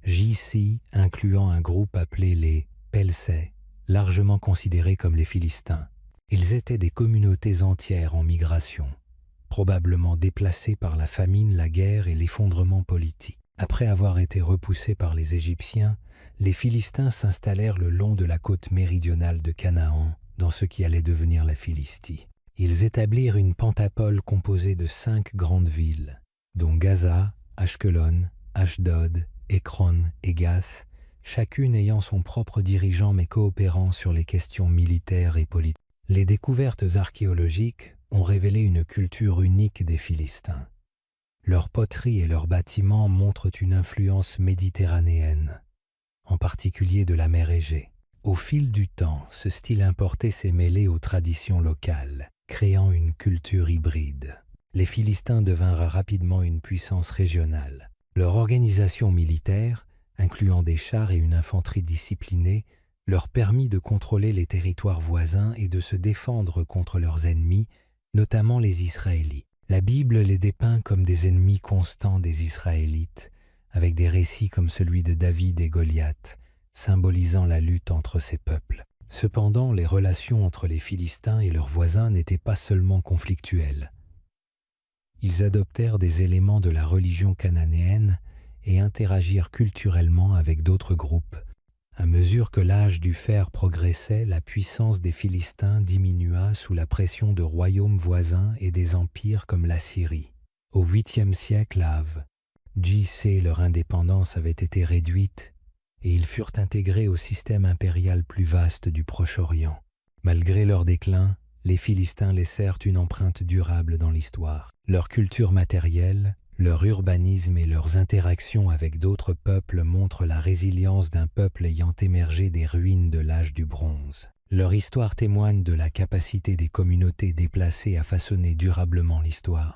S1: J.C. incluant un groupe appelé les Pelsais, largement considérés comme les Philistins. Ils étaient des communautés entières en migration, probablement déplacées par la famine, la guerre et l'effondrement politique. Après avoir été repoussés par les Égyptiens, les Philistins s'installèrent le long de la côte méridionale de Canaan, dans ce qui allait devenir la Philistie. Ils établirent une pentapole composée de 5 grandes villes, dont Gaza, Ashkelon, Ashdod, Ekron et Gath, chacune ayant son propre dirigeant mais coopérant sur les questions militaires et politiques. Les découvertes archéologiques ont révélé une culture unique des Philistins. Leur poterie et leurs bâtiments montrent une influence méditerranéenne, en particulier de la mer Égée. Au fil du temps, ce style importé s'est mêlé aux traditions locales, créant une culture hybride. Les Philistins devinrent rapidement une puissance régionale. Leur organisation militaire, incluant des chars et une infanterie disciplinée, leur permit de contrôler les territoires voisins et de se défendre contre leurs ennemis, notamment les Israélites. La Bible les dépeint comme des ennemis constants des Israélites, avec des récits comme celui de David et Goliath, symbolisant la lutte entre ces peuples. Cependant, les relations entre les Philistins et leurs voisins n'étaient pas seulement conflictuelles. Ils adoptèrent des éléments de la religion cananéenne et interagirent culturellement avec d'autres groupes. À mesure que l'âge du fer progressait, la puissance des Philistins diminua sous la pression de royaumes voisins et des empires comme l'Assyrie. Au 8e siècle Av. JC, leur indépendance avait été réduite et ils furent intégrés au système impérial plus vaste du Proche-Orient. Malgré leur déclin, les Philistins laissèrent une empreinte durable dans l'histoire. Leur culture matérielle, leur urbanisme et leurs interactions avec d'autres peuples montrent la résilience d'un peuple ayant émergé des ruines de l'âge du bronze. Leur histoire témoigne de la capacité des communautés déplacées à façonner durablement l'histoire.